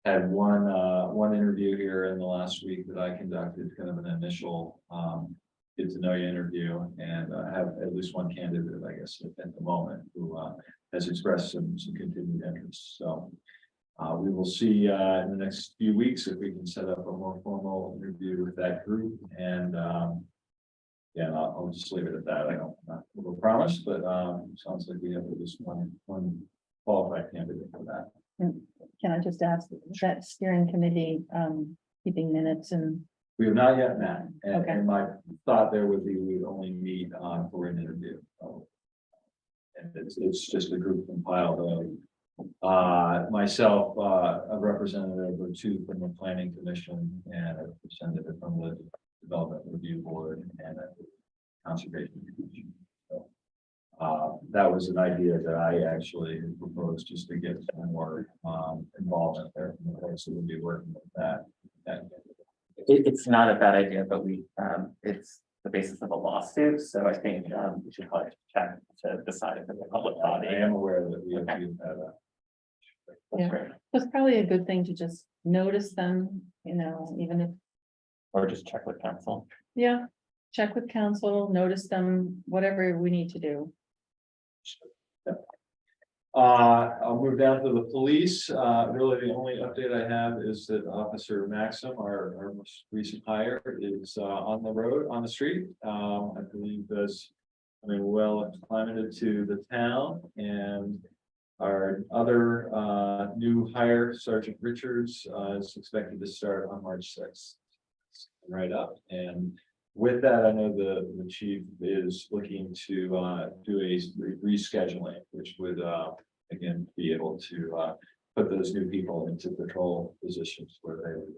had one interview here in the last week that I conducted, kind of an initial get to know you interview, and have at least one candidate, I guess, at the moment who has expressed some continued interest. So we will see in the next few weeks if we can set up a more formal interview with that group. And yeah, I'll just leave it at that. I don't will promise, but sounds like we have at least one qualified candidate for that. Can I just ask, is that steering committee keeping minutes and? We have not yet met, and, Okay. and my thought there would be we would only meet for an interview. And it's just a group compiled of myself, a representative or two from the planning commission, and a representative from the development review board and a conservation commission. So that was an idea that I actually proposed, just to get some more involvement there. So we'll be working with that. It's not a bad idea, but it's the basis of a lawsuit, so I think we should probably check to decide if it's a public I body. am aware that we have to have that. That's Yeah. great. It's probably a good thing to just notice them, even if, Or just check with council. yeah, check with council, notice them, whatever we need to do. I'll move down to the police. Really, the only update I have is that Officer Maxim, our most recent hire, is on the road, on the street. I believe that's, well acclimated to the town. And our other new hire, Sergeant Richards, is expected to start on March 6th. Right up. And with that, I know the chief is looking to do a rescheduling, which would again, be able to, put those new people into patrol positions where they would,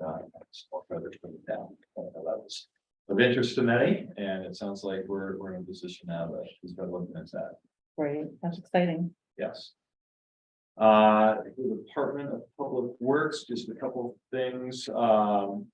more feathers put it down. That was of interest to many, and it sounds like we're in a position now that is better looking at that. Right, that's exciting. Yes. The Department of Public Works, just a couple of things.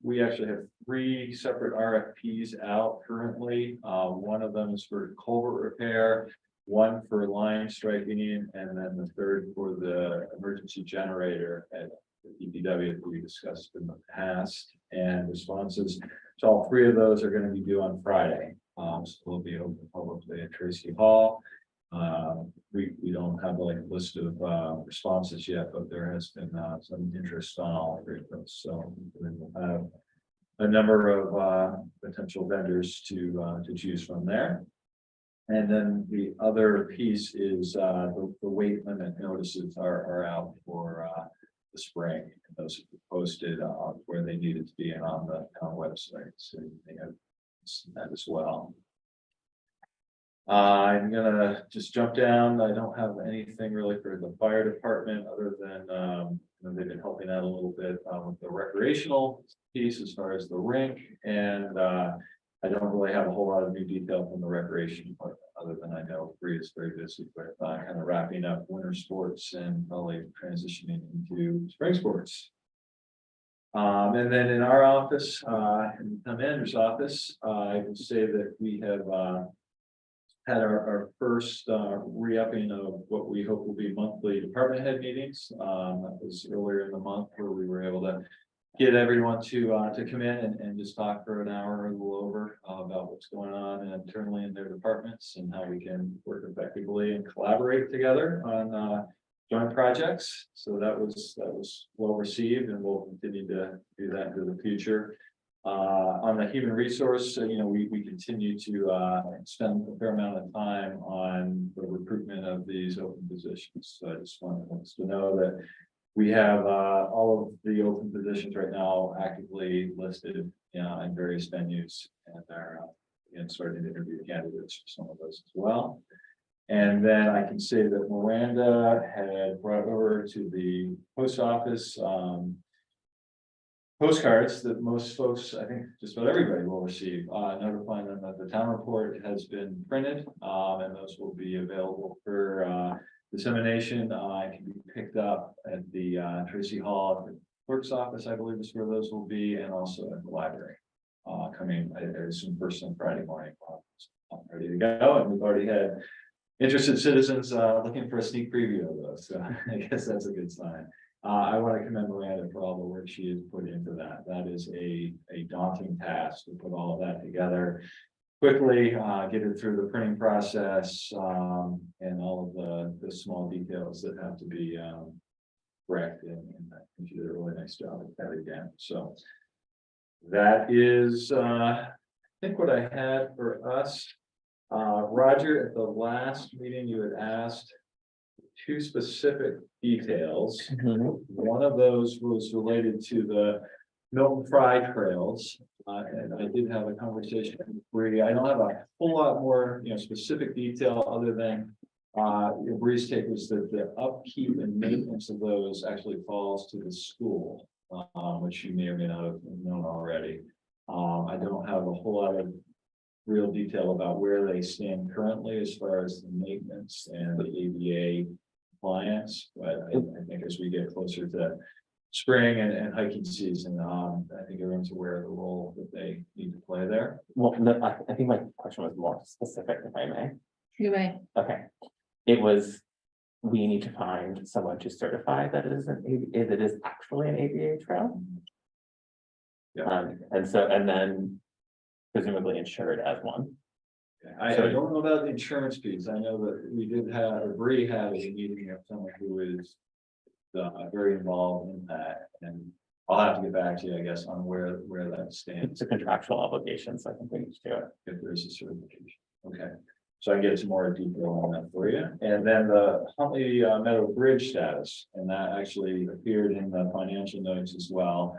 We actually have 3 separate RFPs out currently. One of them is for culvert repair, one for line striping, and then the third for the emergency generator at the DPW that we discussed in the past. And responses to all 3 of those are going to be due on Friday. So they'll be open publicly at Tracy Hall. We don't have like a list of responses yet, but there has been some interest on all 3 of those. So we'll have a number of potential vendors to choose from there. And then the other piece is the weight limit notices are out for the spring. And those have been posted where they needed to be and on the town website. So they have that as well. I'm gonna just jump down. I don't have anything really for the fire department other than they've been helping out a little bit with the recreational piece as far as the rink, and I don't really have a whole lot of new detail from the recreation department other than I know Bree is very busy with kind of wrapping up winter sports and probably transitioning into spring sports. And then in our office, in the manager's office, I would say that we have had our first re-upping of what we hope will be monthly department head meetings. That was earlier in the month where we were able to get everyone to come in and just talk for an hour or a little over about what's going on internally in their departments and how we can work effectively and collaborate together on joint projects. So that was well received, and we'll continue to do that into the future. On the human resource, we continue to spend a fair amount of time on the recruitment of these open positions. So I just want us to know that we have all of the open positions right now actively listed in various venues, and are starting to interview candidates for some of those as well. And then I can say that Miranda had brought over to the post office postcards that most folks, I think just about everybody will receive, notifying them that the town report has been printed, and those will be available for dissemination. It can be picked up at the Tracy Hall, at the clerk's office, I believe is where those will be, and also at the library. Coming, I assume, first on Friday morning. Ready to go, and we've already had interested citizens looking for a sneak preview of those, so I guess that's a good sign. I want to commend Miranda for all the work she has put into that. That is a daunting task to put all of that together quickly, get it through the printing process, and all of the small details that have to be corrected. And I think she did a really nice job at that again. So that is, I think, what I had for us. Roger, at the last meeting, you had asked 2 specific details. One of those was related to the Milton Fry trails. And I did have a conversation with Bree. I don't have a whole lot more, specific detail other than Bree's take was that the upkeep and maintenance of those actually falls to the school, which you may or may not have known already. I don't have a whole lot of real detail about where they stand currently as far as the maintenance and the ADA compliance, but I think as we get closer to spring and hiking season, I think everyone's aware of the role that they need to play there. Well, no, I think my question was more specific, if I may. You may. Okay. It was, we need to find someone to certify that it is actually an ADA trail. Yeah. And then presumably insured as one. I don't know about the insurance piece. I know that we did have, or Bree had a meeting of someone who is very involved in that, and I'll have to get back to you, I guess, on where that stands. It's a contractual obligation, so I think we need to do it. If there's a certification. Okay, so I can get some more detail on that for you. And then the Huntley Meadow Bridge status, and that actually appeared in the financial notes as well.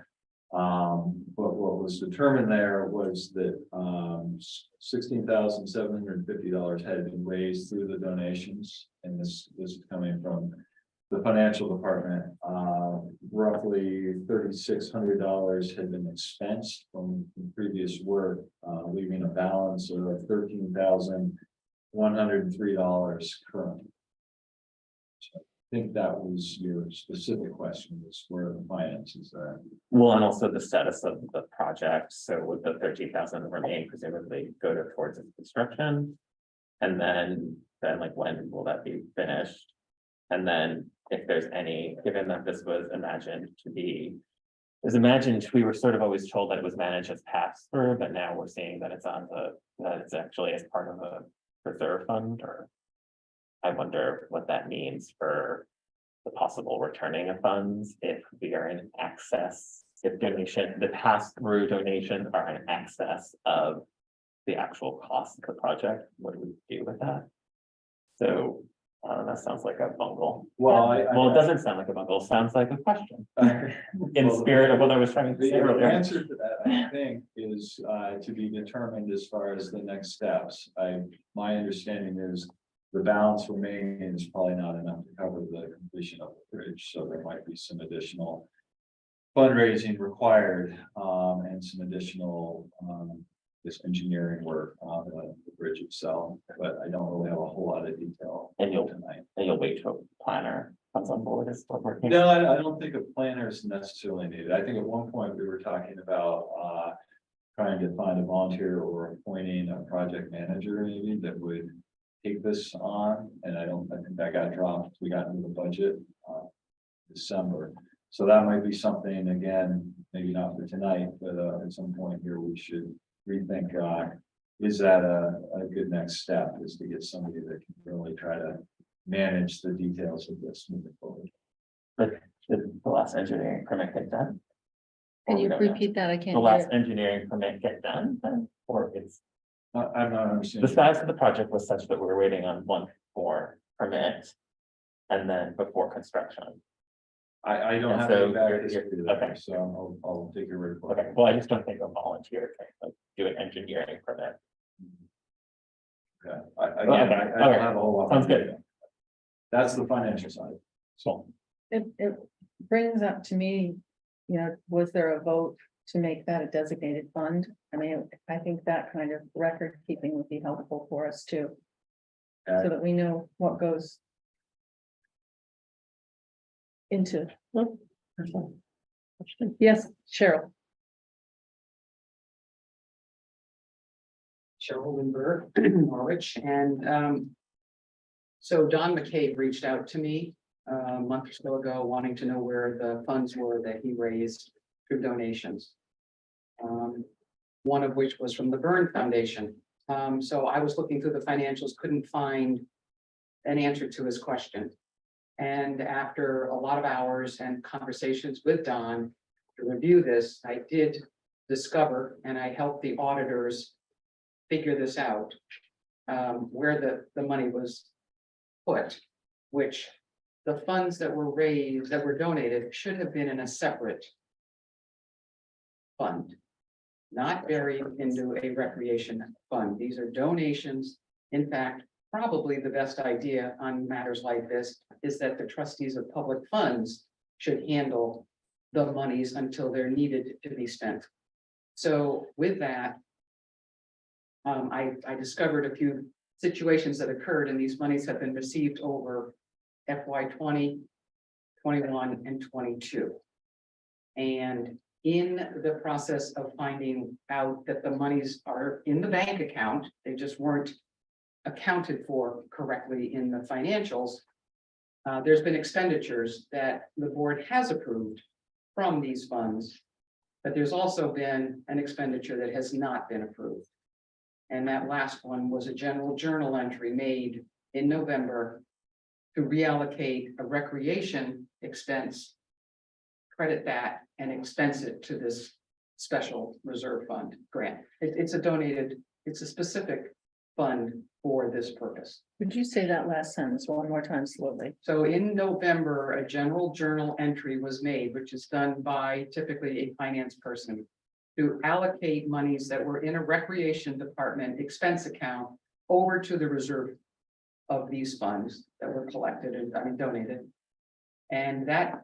But what was determined there was that $16,750 had been raised through the donations, and this is coming from the financial department, roughly $3,600 had been expensed from previous work, leaving a balance of $13,103 current. So I think that was your specific question, was where the finances are. Well, and also the status of the project, so would the 13,000 remain presumably go towards its construction? And then like when will that be finished? And then if there's any, given that this was imagined to be. It was imagined, we were sort of always told that it was managed as pass-through, but now we're seeing that it's that it's actually as part of a reserve fund, or. I wonder what that means for the possible returning of funds if we are in excess, if the pass-through donations are in excess of the actual cost of the project, what do we do with that? So, that sounds like a bungle. Well, Well, it doesn't sound like a bungle, it sounds like a question, in Well, spirit of what I was trying to The say earlier. answer to that, I think, is to be determined as far as the next steps. My understanding is the balance remaining is probably not enough to cover the completion of the bridge, so there might be some additional fundraising required, and some additional, this engineering work on the bridge itself, but I don't really have a whole lot of detail And you'll- tonight. And you'll wait till planner comes on board is what we're. No, I don't think a planner is necessarily needed. I think at one point we were talking about, trying to find a volunteer or appointing a project manager maybe that would take this on, and I think that got dropped. We got into the budget, December. So that might be something, again, maybe not for tonight, but, at some point here, we should rethink, is that a good next step, is to get somebody that can really try to manage the details of this moving forward. Did the last engineering permit get done? Can Or we you don't know? repeat that? I The can't last hear. engineering permit get done then, or it's, I'm not understanding. the size of the project was such that we were waiting on one for permit. And then before construction. I don't And have so any back you're- history you're- there, okay. so I'll take your word for Okay, it. well, I just don't think a volunteer can like do an engineering permit. Okay, Okay, I don't okay. have a whole lot. Sounds good. That's the financial side. So, It brings up to me, was there a vote to make that a designated fund? I mean, I think that kind of record keeping would be helpful for us too. So that we know what goes into. Yes, Cheryl. Cheryl Lindbergh, Norwich, and so Don McCabe reached out to me a month or so ago, wanting to know where the funds were that he raised through donations. One of which was from the Byrne Foundation. So I was looking through the financials, couldn't find an answer to his question. And after a lot of hours and conversations with Don to review this, I did discover, and I helped the auditors figure this out, where the money was put, which the funds that were raised, that were donated, should have been in a separate fund, not buried into a recreation fund. These are donations. In fact, probably the best idea on matters like this is that the trustees of public funds should handle the monies until they're needed to be spent. So with that, I discovered a few situations that occurred, and these monies have been received over FY 20, 21, and 22. And in the process of finding out that the monies are in the bank account, they just weren't accounted for correctly in the financials. There's been expenditures that the board has approved from these funds, but there's also been an expenditure that has not been approved. And that last one was a general journal entry made in November to reallocate a recreation expense, credit that and expense it to this special reserve fund grant. It's a specific fund for this purpose. Would you say that last sentence one more time slowly? So in November, a general journal entry was made, which is done by typically a finance person, to allocate monies that were in a recreation department expense account over to the reserve of these funds that were collected and donated. And that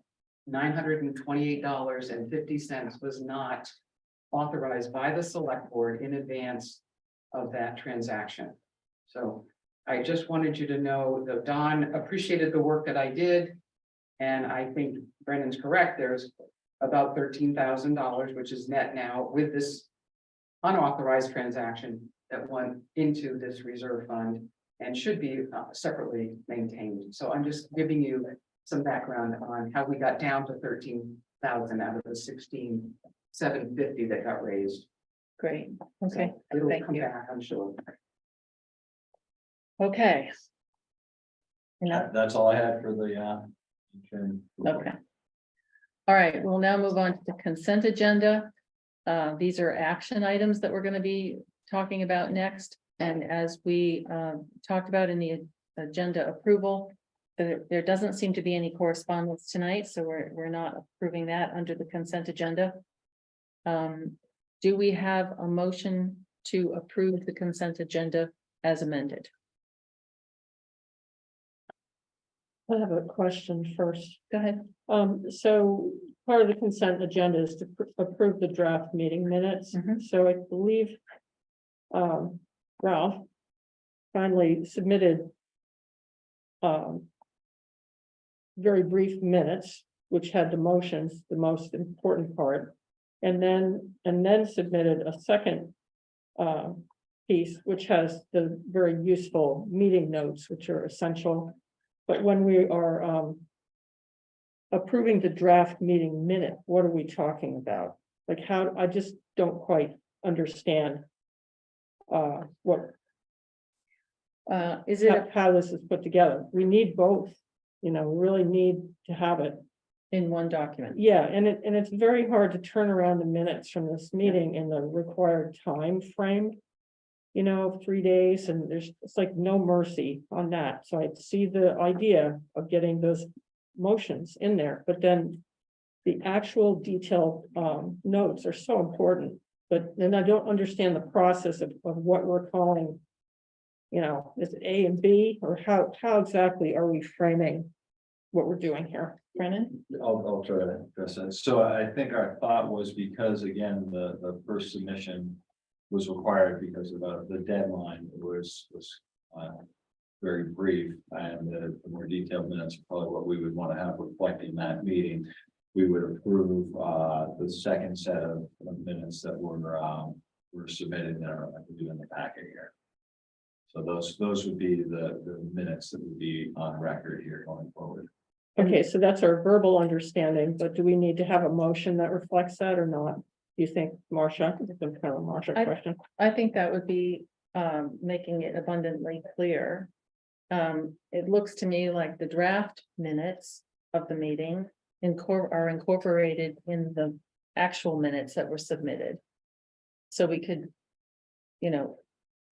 $928.50 was not authorized by the select board in advance of that transaction. So I just wanted you to know that Don appreciated the work that I did. And I think Brendan's correct. There's about $13,000, which is net now with this unauthorized transaction that went into this reserve fund and should be separately maintained. So I'm just giving you some background on how we got down to 13,000 out of the 16,750 that got raised. Great, okay, So it'll thank come you. back, I'm sure. Okay. Enough? That's all I had for the, interim report. Okay. All right, we'll now move on to the consent agenda. These are action items that we're gonna be talking about next. And as we talked about in the agenda approval, there doesn't seem to be any correspondence tonight, so we're not approving that under the consent agenda. Do we have a motion to approve the consent agenda as amended? I have a question first. Go ahead. So part of the consent agenda is to approve the draft meeting minutes. Mhm. So I believe Ralph finally submitted very brief minutes, which had the motions, the most important part, and then submitted a second piece, which has the very useful meeting notes, which are essential. But when we are approving the draft meeting minute, what are we talking about? Like how, I just don't quite understand what, Is it how this is put together. We need both, we really need to have it. in one document? Yeah, and it's very hard to turn around the minutes from this meeting in the required time frame. 3 days, and it's like no mercy on that. So I see the idea of getting those motions in there, but then the actual detailed notes are so important. But then I don't understand the process of what we're calling, is it A and B, or how exactly are we framing what we're doing here? Brennan? I'll try to address that. So I think our thought was because, again, the first submission was required because of the deadline was very brief, and the more detailed minutes are probably what we would want to have reflecting that meeting. We would approve the second set of minutes that were submitted in the packet here. So those would be the minutes that would be on record here going forward. Okay, so that's our verbal understanding, but do we need to have a motion that reflects that or not? Do you think, Marcia? It's kind of a Marcia question. I think that would be making it abundantly clear. It looks to me like the draft minutes of the meeting are incorporated in the actual minutes that were submitted. So we could,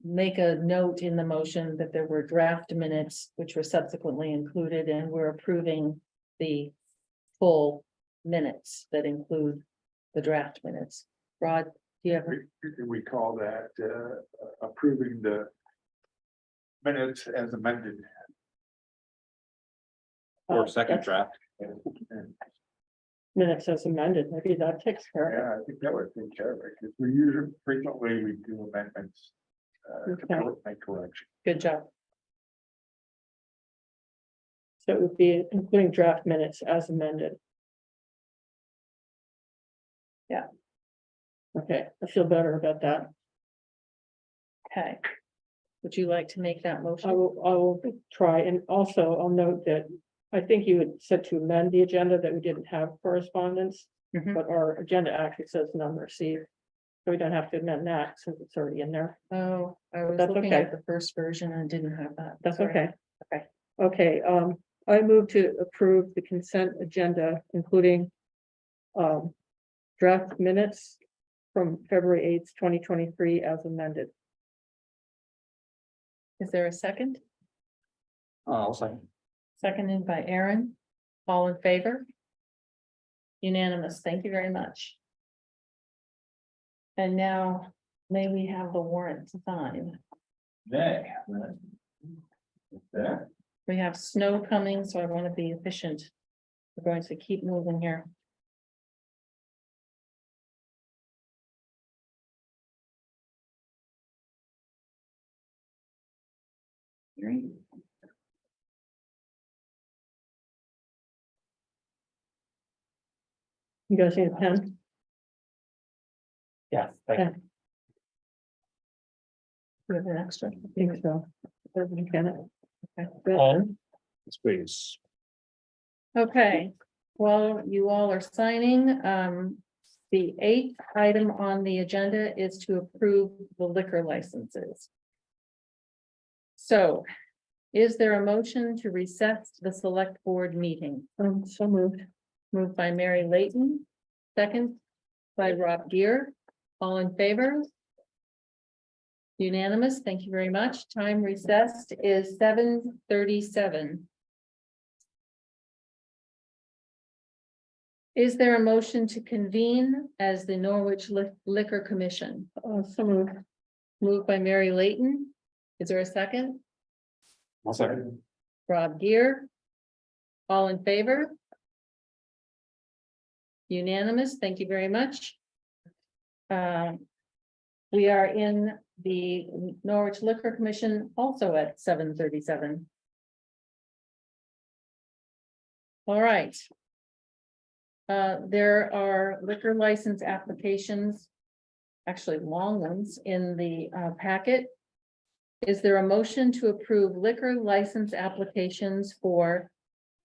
make a note in the motion that there were draft minutes which were subsequently included, and we're approving the full minutes that include the draft minutes. Rod, do you have? We call that approving the minutes as amended. Or second That's draft. Minutes as amended, maybe that takes care of it. Yeah, I think that would take care of it, because we usually frequently we do amendments. To Okay. make correction. Good job. So it would be including draft minutes as amended. Yeah. Okay, I feel better about that. Okay. Would you like to make that I motion? will try, and also I'll note that I think you had said to amend the agenda that we didn't have correspondence, Mhm. but our agenda actually says none received. So we don't have to amend that since it's already in there. Oh, I was That's looking okay. at the first version and didn't have that. That's Sorry. okay. Okay. Okay, I move to approve the consent agenda, including draft minutes from February 8th, 2023 as amended. Is there a second? I'll second. Seconded by Aaron. All in favor? Unanimous. Thank you very much. And now, may we have the warrant to sign? Nay. There. We have snow coming, so I want to be efficient. We're going to keep moving here. Great. You guys need a pen? Yes, thank you. You have an extra? I think so. Everybody can it. Okay, good. And Please. Okay, well, you all are signing. The 8th item on the agenda is to approve the liquor licenses. So, is there a motion to recess the select board meeting? So moved. Moved by Mary Layton, second by Rob Gear. All in favor? Unanimous, thank you very much. Time recessed is 7:37. Is there a motion to convene as the Norwich Liquor Commission? So moved. Moved by Mary Layton. Is there a second? I'll second. Rob Gear. All in favor? Unanimous, thank you very much. We are in the Norwich Liquor Commission also at 7:37. All right. There are liquor license applications, actually long ones in the packet. Is there a motion to approve liquor license applications for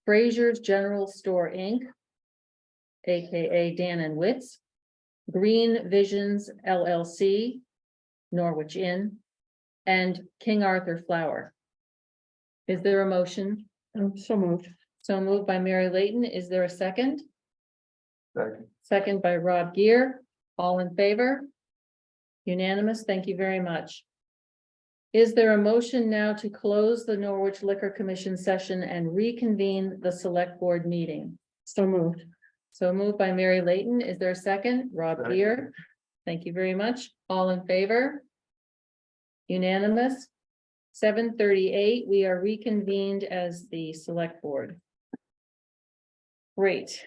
Fraser's General Store, Inc., AKA Dan and Wits, Green Visions LLC, Norwich Inn, and King Arthur Flour? Is there a motion? So moved. So moved by Mary Layton. Is there a second? Second. Second by Rob Gear. All in favor? Unanimous. Thank you very much. Is there a motion now to close the Norwich Liquor Commission session and reconvene the select board meeting? So moved. So moved by Mary Layton. Is there a second? Rob Second. Gear. Thank you very much. All in favor? Unanimous. 7:38, we are reconvened as the select board. Great.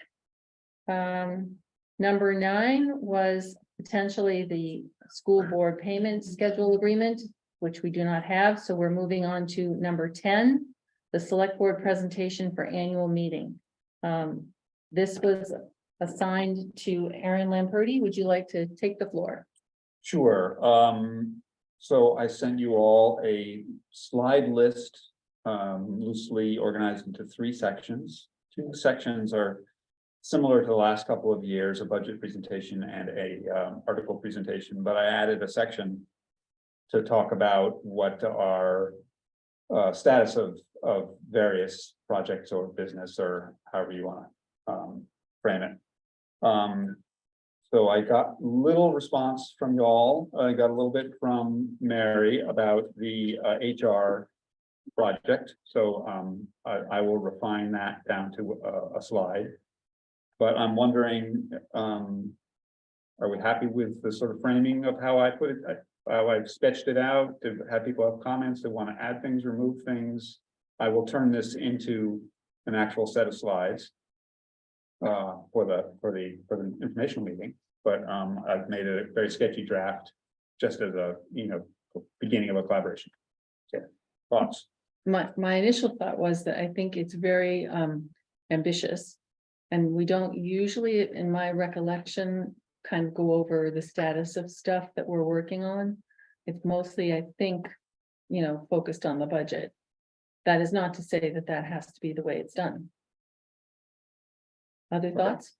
Number 9 was potentially the school board payment schedule agreement, which we do not have, so we're moving on to number 10, the select board presentation for annual meeting. This was assigned to Aaron Lamperti. Would you like to take the floor? Sure, so I sent you all a slide list, loosely organized into 3 sections. 2 sections are similar to the last couple of years, a budget presentation and a article presentation, but I added a section to talk about what our status of various projects or business, or however you want to frame it. So I got little response from y'all. I got a little bit from Mary about the HR project. So I will refine that down to a slide. But I'm wondering, are we happy with the sort of framing of how I put it, how I sketched it out? To have people have comments that want to add things, remove things? I will turn this into an actual set of slides for the informational meeting, but I've made a very sketchy draft just as a, beginning of a collaboration. Yeah, thoughts? My initial thought was that I think it's very ambitious. And we don't usually, in my recollection, kind of go over the status of stuff that we're working on. It's mostly, I think, focused on the budget. That is not to say that that has to be the way it's done. Other thoughts?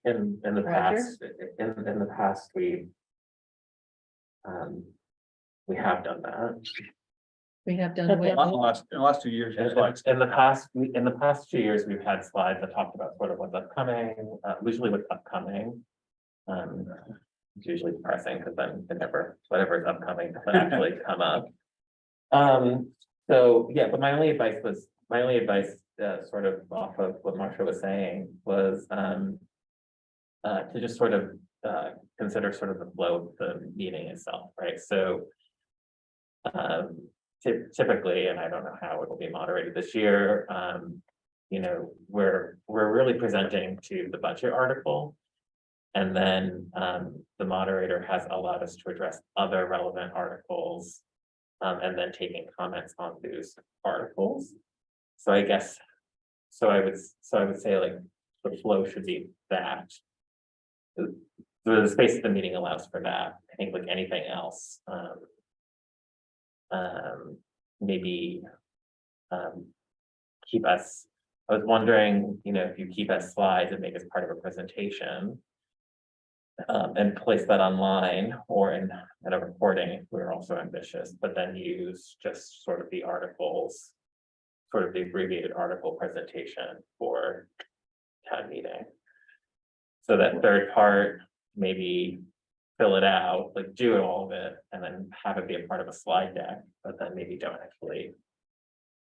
in the past, in the past, we have done that. We have done Okay. with, In the last 2 years, In the past 2 years, we've had slides that talked about sort of what's upcoming, usually what's upcoming. It's usually depressing because then whatever is upcoming doesn't actually come up. So yeah, but my only advice, sort of off of what Marsha was saying, was to just sort of consider sort of the flow of the meeting itself, right? So typically, and I don't know how it will be moderated this year, you know, we're really presenting to the budget article. And then, the moderator has allowed us to address other relevant articles. And then taking comments on those articles. So I guess, so I would say like, the flow should be that. The space of the meeting allows for that. I think like anything else, maybe, keep us, I was wondering, you know, if you keep us slides and make us part of a presentation. And place that online or in a recording, if we're also ambitious, but then use just sort of the articles. Sort of the abbreviated article presentation for town meeting. So that third part, maybe fill it out, like do it all of it, and then have it be a part of a slide deck, but then maybe don't actually.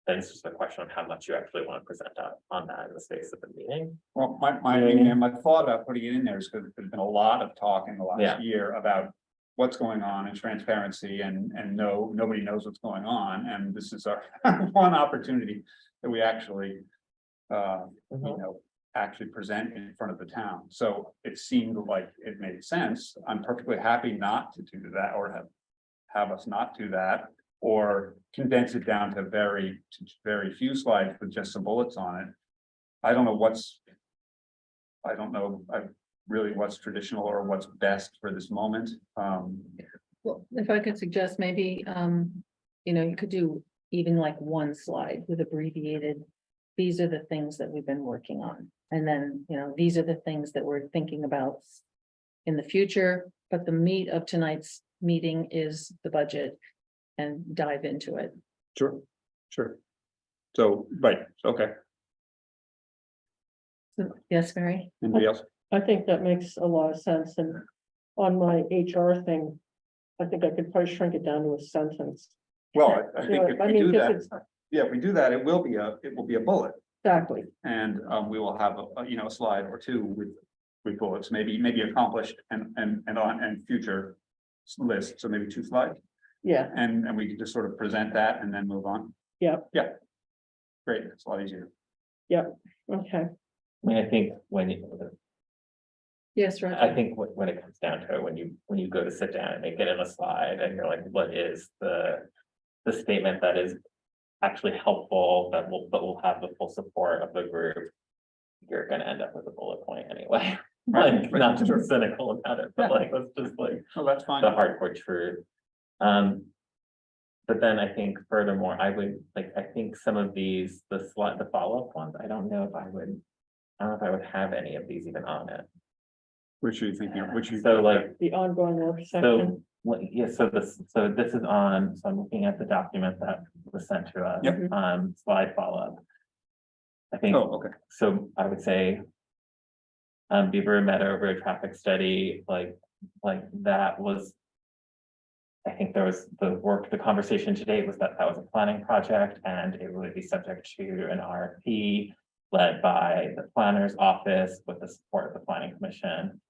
Then it's just a question of how much you actually want to present on that in the space of the meeting. Well, my thought about putting it in there is because there's been a lot of talk in the Yeah. last year about what's going on in transparency and nobody knows what's going on. And this is our one opportunity that we actually, actually present in front of the town. So it seemed like it made sense. I'm perfectly happy not to do that or have us not do that. Or condense it down to very few slides with just some bullets on it. I don't know really what's traditional or what's best for this moment. Well, if I could suggest maybe, you know, you could do even like one slide with abbreviated. These are the things that we've been working on. And then, you know, these are the things that we're thinking about in the future, but the meat of tonight's meeting is the budget. And dive into it. Sure. So, right, okay. So, yes, Mary? Anybody else? I think that makes a lot of sense, and on my HR thing, I think I could probably shrink it down to a sentence. Well, I You know, think if I we mean, do 'cause that, it's if we do that, it will be a bullet. exactly, And we will have a slide or two with bullets, maybe accomplished and future lists, so maybe 2 slides. yeah, And we can just sort of present that and then move on. Yeah. Great, it's a lot easier. okay, I mean, I think Yes, right. I think when it comes down to it, when you go to sit down and make it in a slide and you're like, what is the statement that is actually helpful, but will have the full support of the group, you're gonna end up with a bullet point anyway. Like, not to be cynical about it, but like, that's just like Oh, that's fine. the hardcore truth. But then I think furthermore, I think some of these, the follow-up ones, I don't know if I would have any of these even on it. Which are you thinking, So like, the ongoing work so, section, so this is on, so I'm looking at the document that was sent to us. Yep. Slide follow-up. I think, oh, okay, so I would say. Beaver Meadow Road traffic study, like that was. I think there was the conversation today was that was a planning project and it would be subject to an RFP. Led by the planner's office with the support of the planning commission.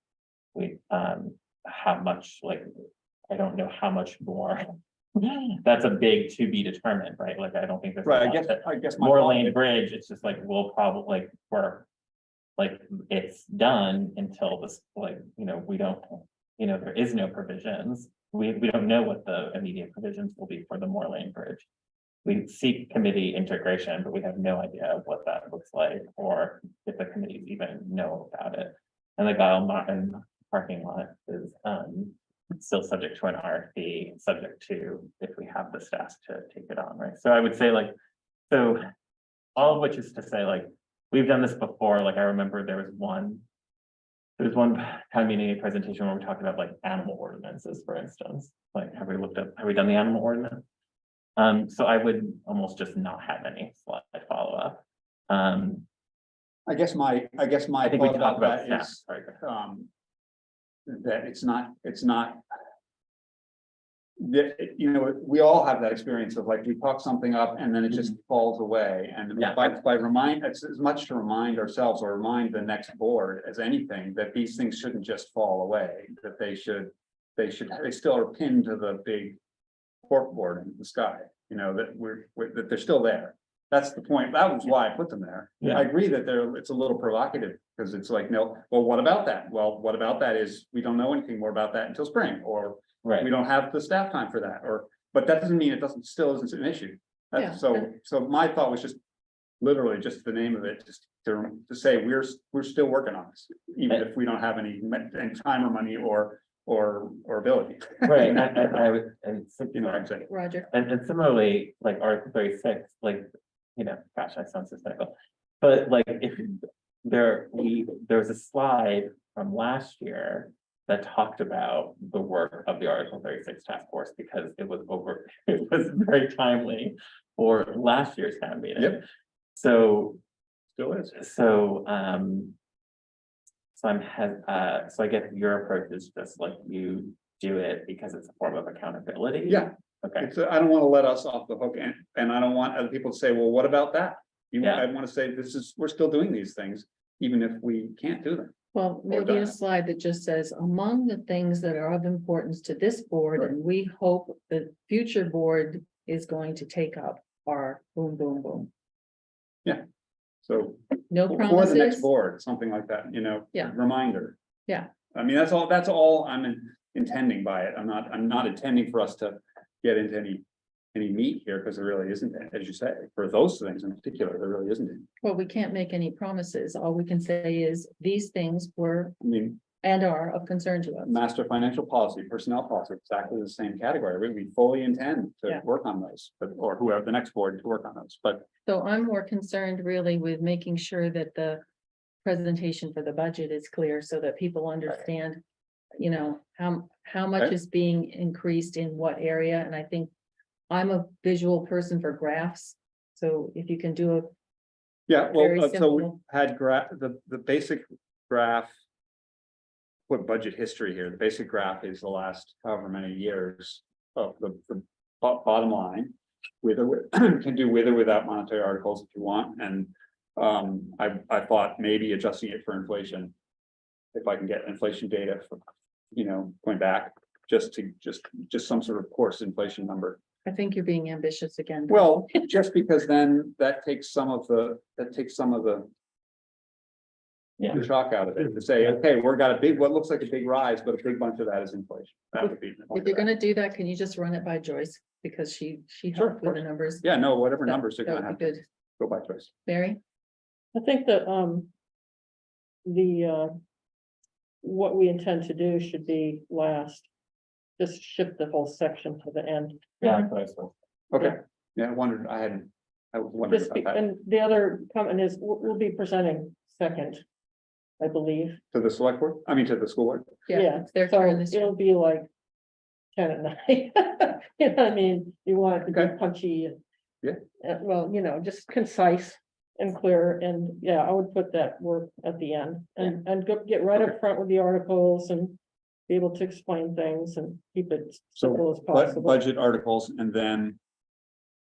We, how much, like, I don't know how much more. That's a big to be determined, right? Like, I don't think there's. right, I guess. my Moore thought Lane is- Bridge, it's just like, we'll probably, like, it's done until this, like, you know, we don't, you know, there is no provisions. We don't know what the immediate provisions will be for the Moore Lane Bridge. We seek committee integration, but we have no idea what that looks like, or if the committees even know about it. And the Guile Martin parking lot is still subject to an RFP, subject to if we have the staff to take it on, right? So I would say like, so all of which is to say, like, we've done this before. Like, I remember there was one town meeting presentation where we talked about like animal ordinances, for instance. Like, have we done the animal ordinance? So I would almost just not have any slide follow-up. I guess my I think we thought talked about that staff. is, Sorry. that it's not. That, you know, we all have that experience of like, we talk something up and then it just falls away. And Yeah. it's as much to remind ourselves or remind the next board as anything, that these things shouldn't just fall away, that they still are pinned to the big corkboard in the sky. you know, that that they're still there. That's the point. That was why I put them there. Yeah. I agree that it's a little provocative, because it's like, no, well, what about that? Well, what about that is, we don't know anything more about that until spring, or Right. we don't have the staff time for that, but that doesn't mean it still isn't an issue. Yeah. So my thought was just literally just the name of it, just to say, we're still working on this, even if we don't have any time or money or ability. Right, I would, and You know what I'm saying? Roger. And similarly, like Article 36, like, you know, gosh, I sound so cynical. But like, if there's a slide from last year that talked about the work of the Article 36 task force, because it was very timely for last year's town meeting. Yep. So, Still is. so I guess your approach is just like you do it because it's a form of accountability. Yeah. Okay, I don't want to let us off the hook, and I don't want other people to say, well, what about that? Yeah. I want to say, we're still doing these things, even if we can't do them. Well, maybe done a it. slide that just says, among the things that are of importance to this board, and we hope the future board is going to take up are boom, boom, boom. So No for the next promises. board, something like that, you know. Yeah. Reminder. Yeah. I mean, that's all I'm intending by it. I'm not intending for us to get into any meat here, because there really isn't, as you say, for those things in particular, there really isn't any. Well, we can't make any promises. All we can say is these things were I mean, and are of concern to us. master financial policy, personnel policy, exactly the same category. We fully intend to Yeah. work on those, or whoever the next board to work on those, but So I'm more concerned really with making sure that the presentation for the budget is clear so that people understand, you know, how much Okay. is being increased in what area. And I think I'm a visual person for graphs. So if you can do a, yeah, Very well, so we simple. had the basic graph. Put budget history here. The basic graph is the last however many years of the bottom line. Can do with or without monetary articles if you want, and I thought maybe adjusting it for inflation. If I can get inflation data from, you know, going back, just some sort of course inflation number. I think you're being ambitious again. Well, just because then that takes some of the Yeah. the shock out of it, to say, okay, we're got a big, what looks like a big rise, but a big bunch of that is inflation. That would be. If you're gonna do that, can you just run it by Joyce? Because she Sure, helped of with the course. numbers. Yeah, no, whatever That- numbers are that gonna would have be to good. go by choice. Mary? I think that, what we intend to do should be last. Just shift the whole section to the end. yeah, that's what I was supposed Okay, yeah, I was wondering Just about be- that. and the other comment is, we'll be presenting second, I believe. To the select board, I mean, to the school board. Yeah, it's their So turn this year. it'll be like 10 at night. You know what I mean? You want it to be Okay. punchy and. Yeah. Well, you know, just concise and clear, and yeah, I would put that work at the end and go get right up front with the articles and. Be able to explain things and keep it simple as possible. Budget articles, and then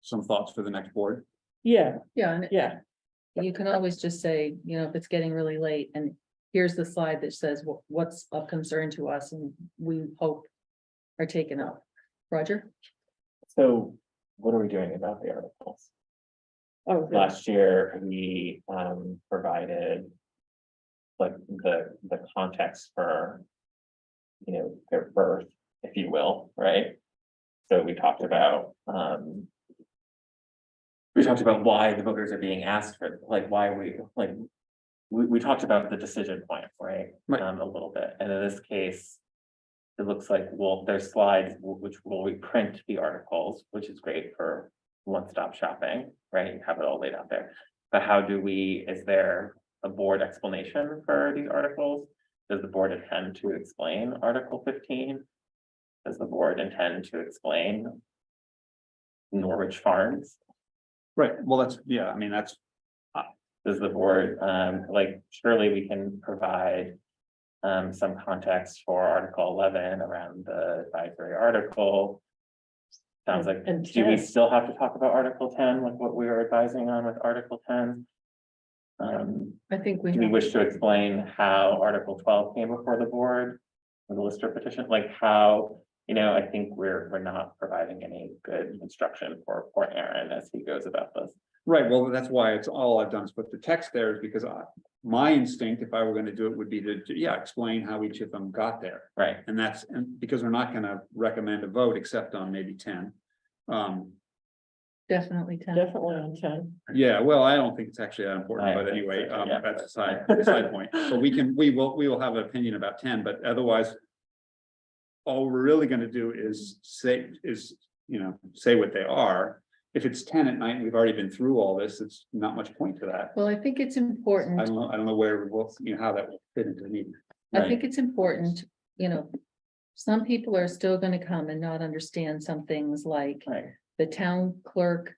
some thoughts for the next board. Yeah, Yeah, and yeah, you can always just say, you know, if it's getting really late and here's the slide that says what's of concern to us and we hope are taken up. Roger? So what are we doing about the articles? oh, good. Last year, we provided like the context for, you know, their birth, if you will, right? So we talked about why the voters are being asked for, like, why we talked about the decision point, right? Right. A little bit, and in this case, it looks like, well, there's slides which will reprint the articles, which is great for one-stop shopping, right? You have it all laid out there. But how do we, is there a board explanation for these articles? Does the board intend to explain Article 15? Does the board intend to explain Norwich Farms? Right, well, I mean, that's, Does the board, like, surely we can provide some context for Article 11 around the advisory article? Sounds like, And do we 10. still have to talk about Article 10, like what we were advising on with Article 10? I think we Do we have, wish to explain how Article 12 came before the board? Or the Lister petition, like how I think we're not providing any good instruction for poor Aaron as he goes about this. Right, well, that's why it's all I've done is put the text there is because my instinct, if I were gonna do it, would be to, yeah, explain how each of them got there. Right, And because we're not gonna recommend a vote except on maybe 10. Definitely 10. Definitely on 10. Yeah, well, I don't think it's actually that important, I but think anyway, so, yeah. that's a side point. So we will have an opinion about 10, but otherwise. All we're really gonna do is say what they are. If it's 10 at night, and we've already been through all this, it's not much point to that. Well, I think it's important. I don't know where we'll, how that will fit into the meeting. I think it's important, some people are still gonna come and not understand some things like right, the town clerk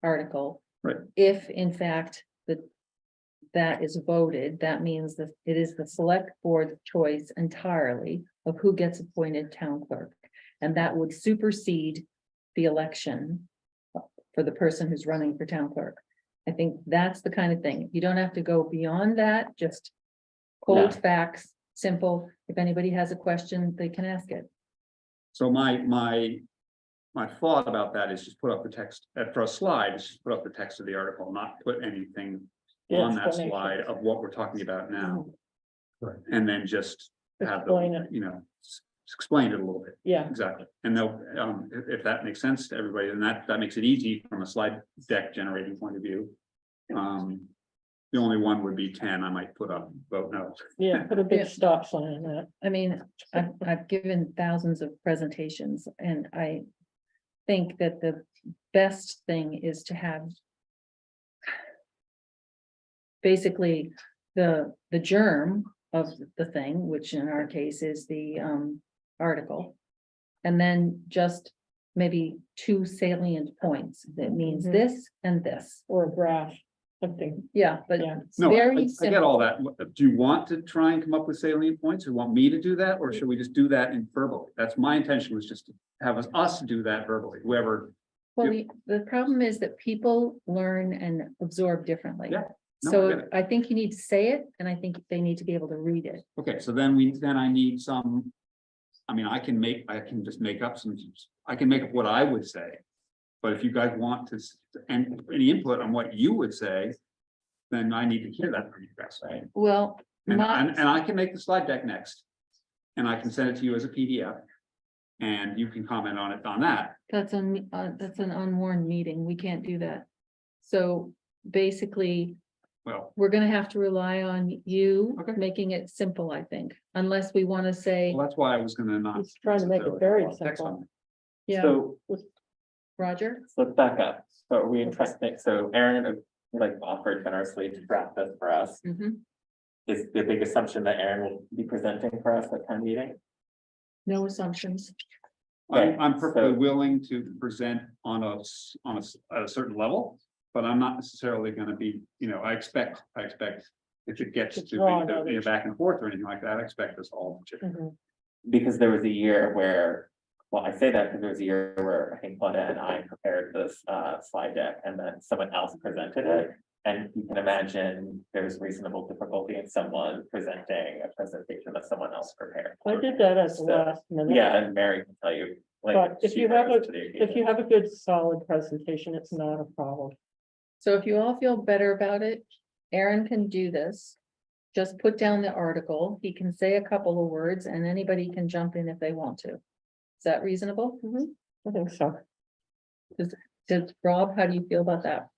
article. Right. If in fact that is voted, that means that it is the select board choice entirely of who gets appointed town clerk. And that would supersede the election for the person who's running for town clerk. I think that's the kind of thing. You don't have to go beyond that, just cold No. facts, simple. If anybody has a question, they can ask it. So my thought about that is just put up the text, for a slide, is just put up the text of the article, not put anything Yeah, on that explanation. slide of what we're talking about now. Right. And then just have Explain it. explain it a little bit. Yeah, Exactly. And they'll, if that makes sense to everybody, then that makes it easy from a slide deck generating point of view. The only one would be 10, I might put up vote no. yeah, put a big Yeah. stop sign on that. I mean, I've given thousands of presentations and I think that the best thing is to have basically the germ of the thing, which in our case is the article. And then just maybe 2 salient points that means Mhm. this and this. Or a graph, something. Yeah, but Yeah. it's No, very I get simple. all that. Do you want to try and come up with salient points or want me to do that? Or should we just do that in verbally? That's my intention, was just to have us do that verbally, whoever. Well, the problem is that people learn and absorb differently. Yeah. No, I So get it. I think you need to say it, and I think they need to be able to read it. Okay, so then I need some. I mean, I can just make up I can make up what I would say. But if you guys want to, and any input on what you would say, then I need to hear that from you guys, right? Well, And I can make the slide deck next. And I can send it to you as a PDF. And you can comment on it on that. that's an unwarned meeting. We can't do that. So basically, Well, we're gonna have to rely on you Okay. making it simple, I think, unless we want to say, well, that's why I was gonna not. He's trying to make it very simple. yeah, so Roger. let's back up. So are we interested, so Aaron offered generously to draft this for us. Mhm. Is the big assumption that Aaron will be presenting for us at town meeting? No assumptions. I'm perfectly So- willing to present on at a certain level, but I'm not necessarily gonna be, I expect if it gets To to draw be, knowledge. back and forth or anything like that, I expect us all to. Mhm. Because there was a year where, well, I say that because there was a year where I think Claudia and I prepared this slide deck and then someone else presented it. And you can imagine there's reasonable difficulty in someone presenting a presentation that someone else prepared. I did that at the So, last minute. Yeah, and Mary can tell you. like, But if she you have rose to the If occasion. you have a good solid presentation, it's not a problem. So if you all feel better about it, Aaron can do this. Just put down the article. He can say a couple of words and anybody can jump in if they want to. Is that reasonable? I think so. Rob, how do you feel about that?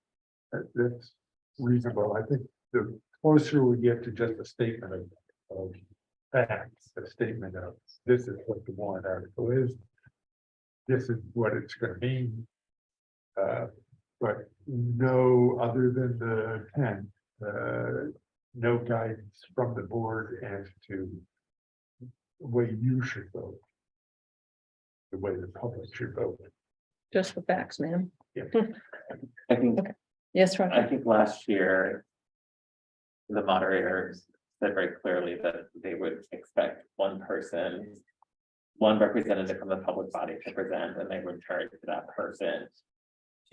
That's reasonable. I think the closer we get to just a statement of facts, a statement of this is what the warrant article is. This is what it's gonna mean. But no, other than the 10, no guidance from the board as to the way you should vote. The way the public should vote. Just the facts, ma'am. I think Yes, I Roger. think last year. The moderators said very clearly that they would expect one representative from the public body to present, and they would turn to that person.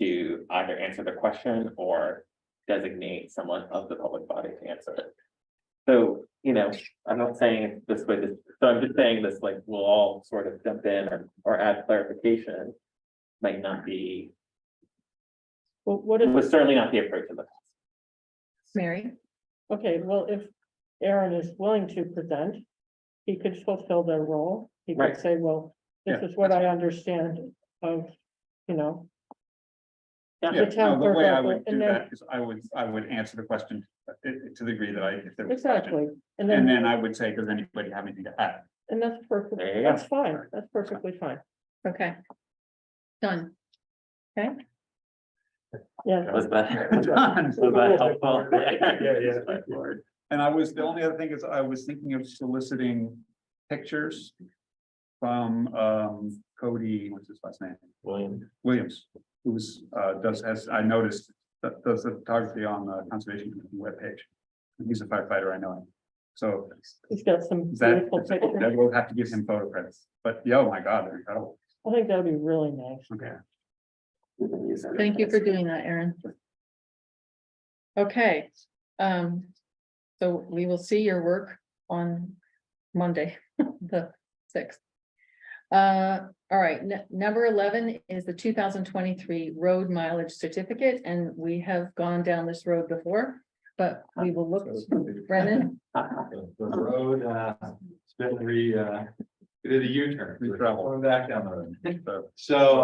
To either answer the question or designate someone of the public body to answer it. So you know, I'm not saying it this way, so I'm just saying this, like, we'll all sort of jump in or add clarification. Might not be, Well, what if, was certainly not the approach of the. Mary, okay, well, if Aaron is willing to present, he could fulfill their role. He could Right. say, well, this Yeah, is what I understand of, you know, Yeah. Yeah, town no, the way I clerk, would do and then- that is I would answer the question to the degree that if there was a question. exactly, and And then, then I would say, does anybody have anything to add? and that's perfect, There you go. that's fine, that's perfectly fine, okay. Done. Okay, yeah. Was that, Done. was that helpful? Yeah. And the only other thing is I was thinking of soliciting pictures from Cody, what's his last name? Williams, who's I noticed that does the photography on the Conservation Commission webpage. He's a firefighter, I know him. So He's got some that beautiful pictures, that we'll have to give him photo credits, but yeah, oh my God, they're incredible. I think that'd be really nice. Okay. thank you for doing that, Aaron. Okay, so we will see your work on Monday, the 6th. All right, number 11 is the 2023 road mileage certificate, and we have gone down this road before, but we will look, Brennan, The road, it's been it did a U-turn. Retravel. Going back down the road. So,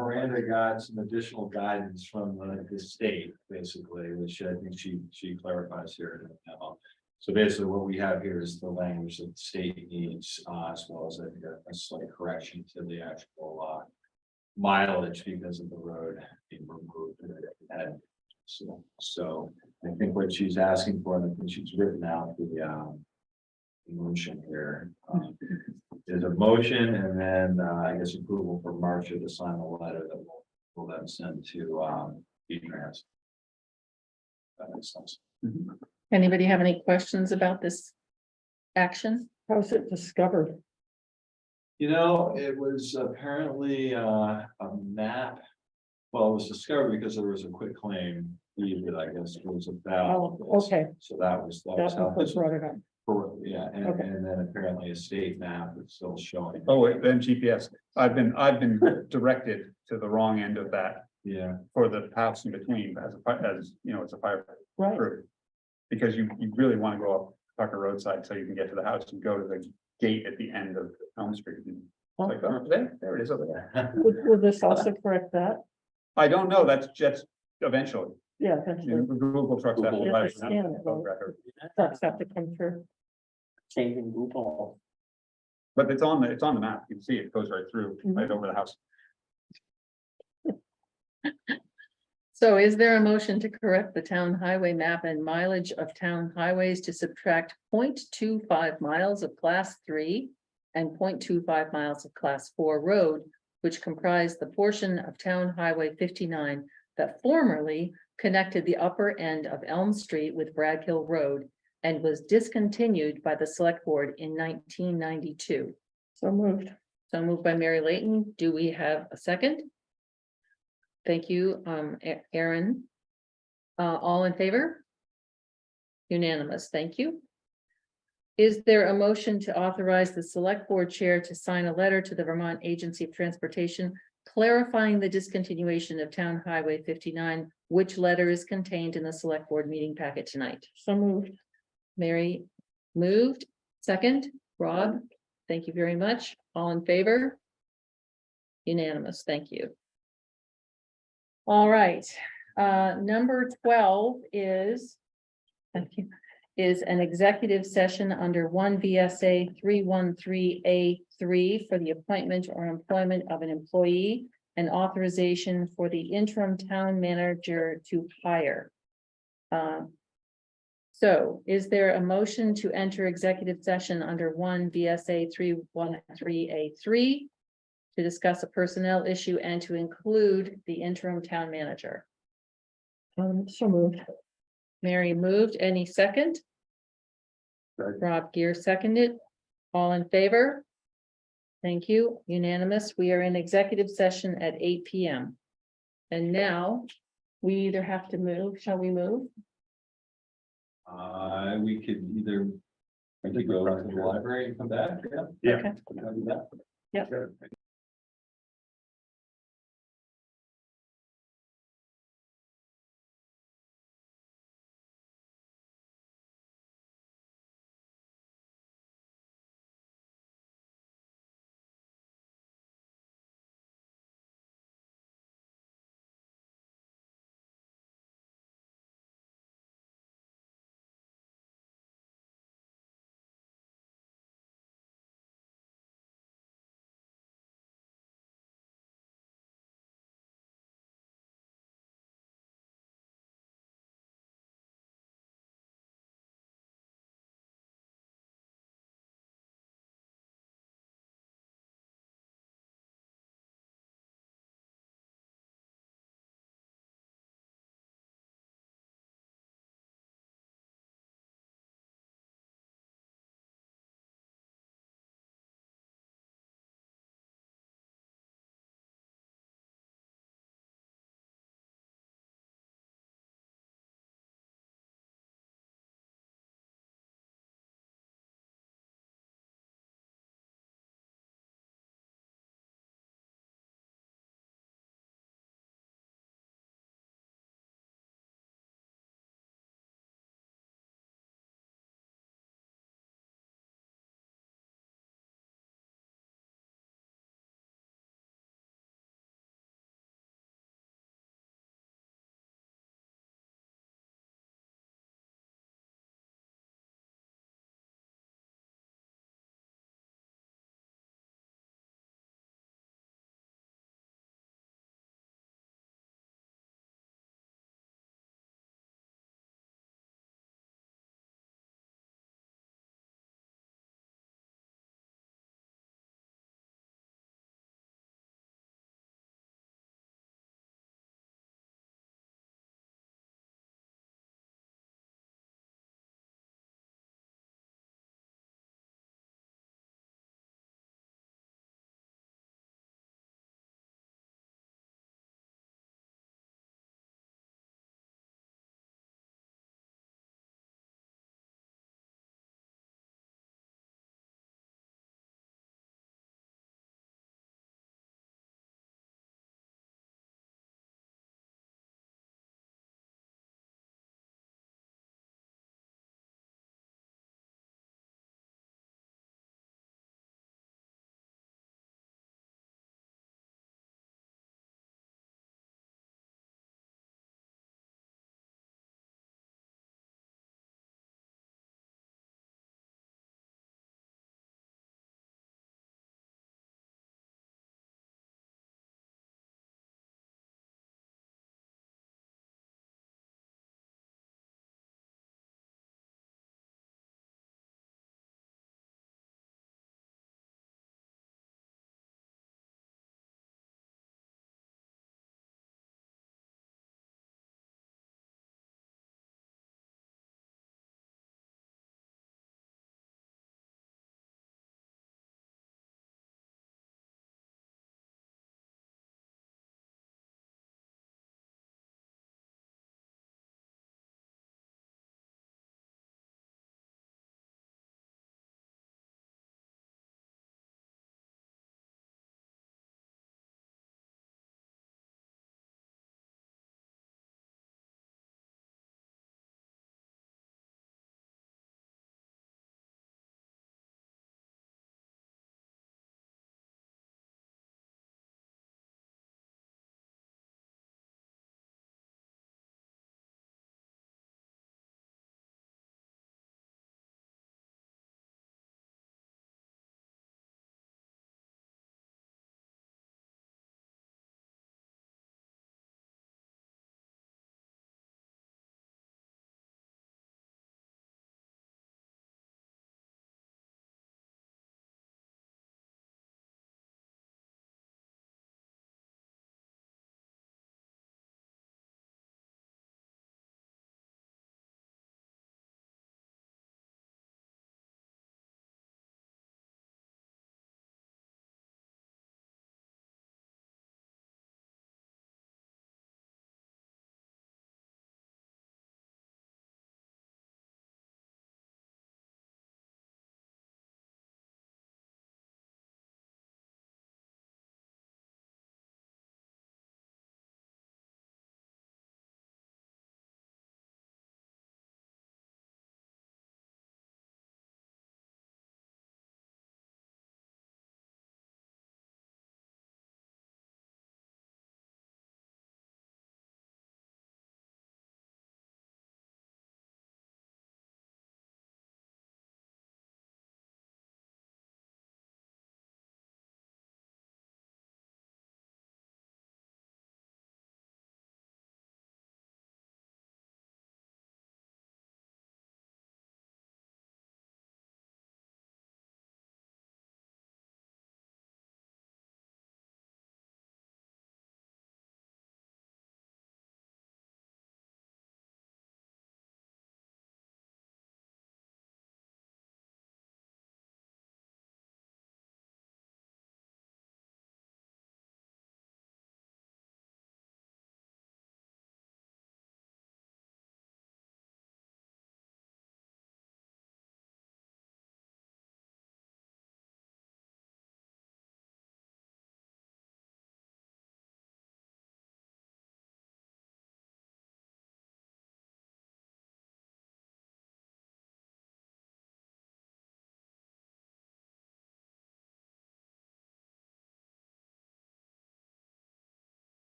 Miranda got some additional guidance from the state, basically, which I think she clarifies here now. So basically what we have here is the language that the state needs, as well as a slight correction to the actual, mileage because of the road being removed. And so I think what she's asking for, and I think she's written out the motion here. Is a motion and then, I guess approval for Marcia to sign a letter that we'll then send to, V.S.A. That makes sense. anybody have any questions about this action? How's it discovered? You know, it was apparently, a map. Well, it was discovered because there was a quick claim deed that I guess was about. Oh, okay, So that was that's how what this. brought it up. Yeah, and Okay. then apparently a state map is still showing. Oh, wait, then GPS. I've been directed to the wrong end of that Yeah, for the paths in between as you know, it's a fire Right, crew. Because you really want to go up Tucker roadside so you can get to the house and go to the gate at the end of Elm Street. It's like, oh, there it is over there. will this also correct that? I don't know, that's just eventually. Yeah, that's You know, Google trucks have to You have write to scan it, right? record. trucks have to come through. Changing Google. But it's on the map. You can see it goes right through, right over the house. So is there a motion to correct the town highway map and mileage of town highways to subtract 0.25 miles of class 3 and 0.25 miles of class 4 road, which comprise the portion of town highway 59 that formerly connected the upper end of Elm Street with Bragg Hill Road and was discontinued by the select board in 1992. So moved. So moved by Mary Layton. Do we have a second? Thank you, Aaron. All in favor? Unanimous, thank you. Is there a motion to authorize the select board chair to sign a letter to the Vermont Agency of Transportation clarifying the discontinuation of Town Highway 59, which letter is contained in the select board meeting packet tonight? So moved. Mary moved, second, Rob, thank you very much. All in favor? Unanimous, thank you. All right, number 12 is, thank you, is an executive session under 1 V.S.A. 313A3 for the appointment or employment of an employee and authorization for the interim town manager to hire. So is there a motion to enter executive session under 1 V.S.A. 313A3 to discuss a personnel issue and to include the interim town manager? So moved. Mary moved. Any second? Rob Gear seconded. All in favor? Thank you. Unanimous. We are in executive session at 8 p.m. And now we either have to move. Shall we move? we could either I think go to the library and come back, yeah. Yeah. Okay. Can I do that? Yep.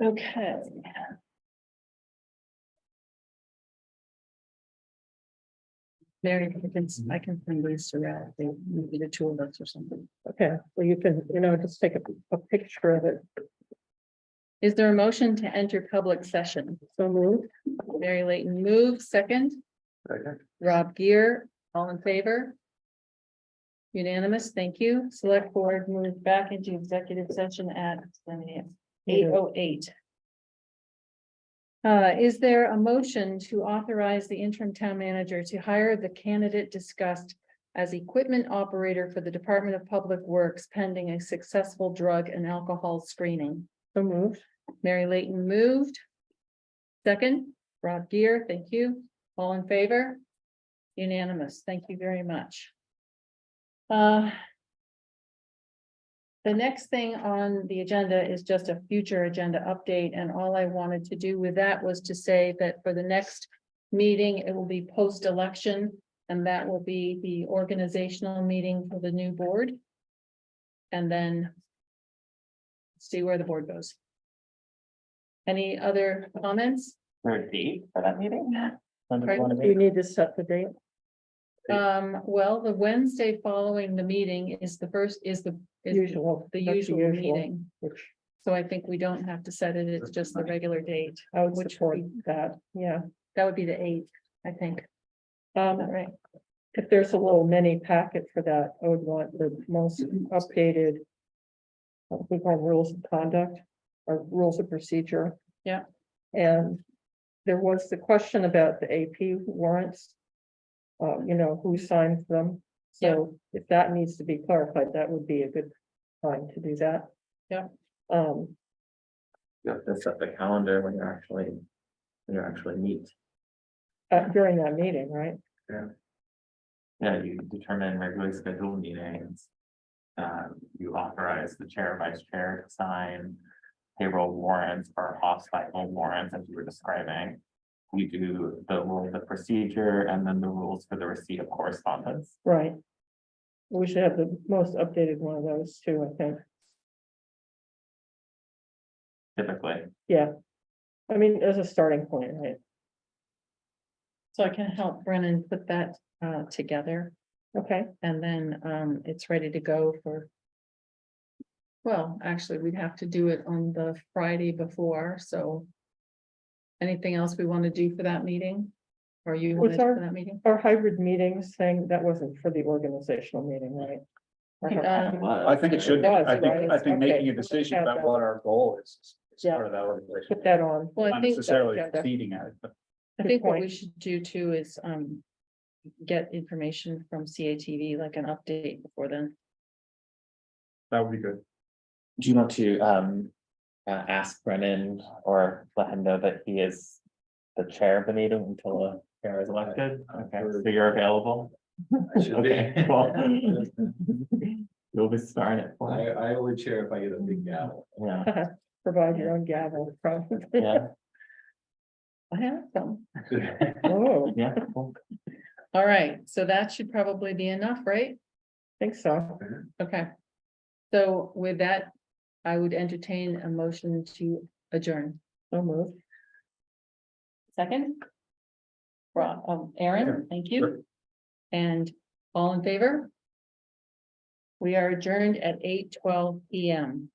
Okay. Mary, I can send these around, maybe the two of us or something. Okay, well, you can, just take a picture of it. Is there a motion to enter public session? So moved. Mary Layton moves, second. Rob Gear, all in favor? Unanimous, thank you. Select board moved back into executive session at 8:08. Is there a motion to authorize the interim town manager to hire the candidate discussed as equipment operator for the Department of Public Works pending a successful drug and alcohol screening? So moved. Mary Layton moved. Second, Rob Gear, thank you. All in favor? Unanimous, thank you very much. The next thing on the agenda is just a future agenda update, and all I wanted to do with that was to say that for the next meeting, it will be post-election, and that will be the organizational meeting for the new board. And then see where the board goes. Any other comments? For a date for that meeting? When do we Pardon? wanna Do you meet? need to set the date? Well, the Wednesday following the meeting is the Usual. the That's usual meeting. Which So I think we don't have to set it, it's just the regular date. I would Which support would that, yeah. That would be the 8th, I think. All right, If there's a little mini packet for that, I would want the most updated. What we call rules of conduct or rules of procedure. Yeah. And there was the question about the AP warrants. Who signs them? So if that needs to be clarified, that would be a good time to do that. Yeah. Um, You have to set the calendar when you actually meet. during that meeting, right? Yeah, you determine regularly scheduled meetings. You authorize the chair, vice chair to sign payroll warrants or off-cycle warrants, as you were describing. We do the rules of procedure and then the rules for the receipt of correspondence. Right. We should have the most updated one of those too, I think. Typically, Yeah. I mean, as a starting point, right? so I can help Brennan put that together, Okay, and then it's ready to go for. Well, actually, we'd have to do it on the Friday before, so. Anything else we want to do for that meeting? Or you want to do for that meeting? our hybrid meetings thing, that wasn't for the organizational meeting, right? I think it should, be. Was, I think right? making a Okay. decision Add about that. what our goal is Yeah. part of that organization. Put that on. Well, I Not think, necessarily agenda. feeding at it, but I Good think what point. we should do too is get information from CATV, like an update before then. that would be good. do you want to ask Brennan or let him know that he is the chair of the meeting until the chair is elected? Okay, so you're available? I should be. Okay, cool. You'll be starting it. for me. I only chair if I get a big gavel. Yeah, Provide your own gavel, probably. yeah, I have some. Oh, yeah. Cool. All right, so that should probably be enough, right? think so. Okay. So with that, I would entertain a motion to adjourn. So moved. Second? Aaron, thank you. Sure. And all in favor? We are adjourned at 8:12 PM.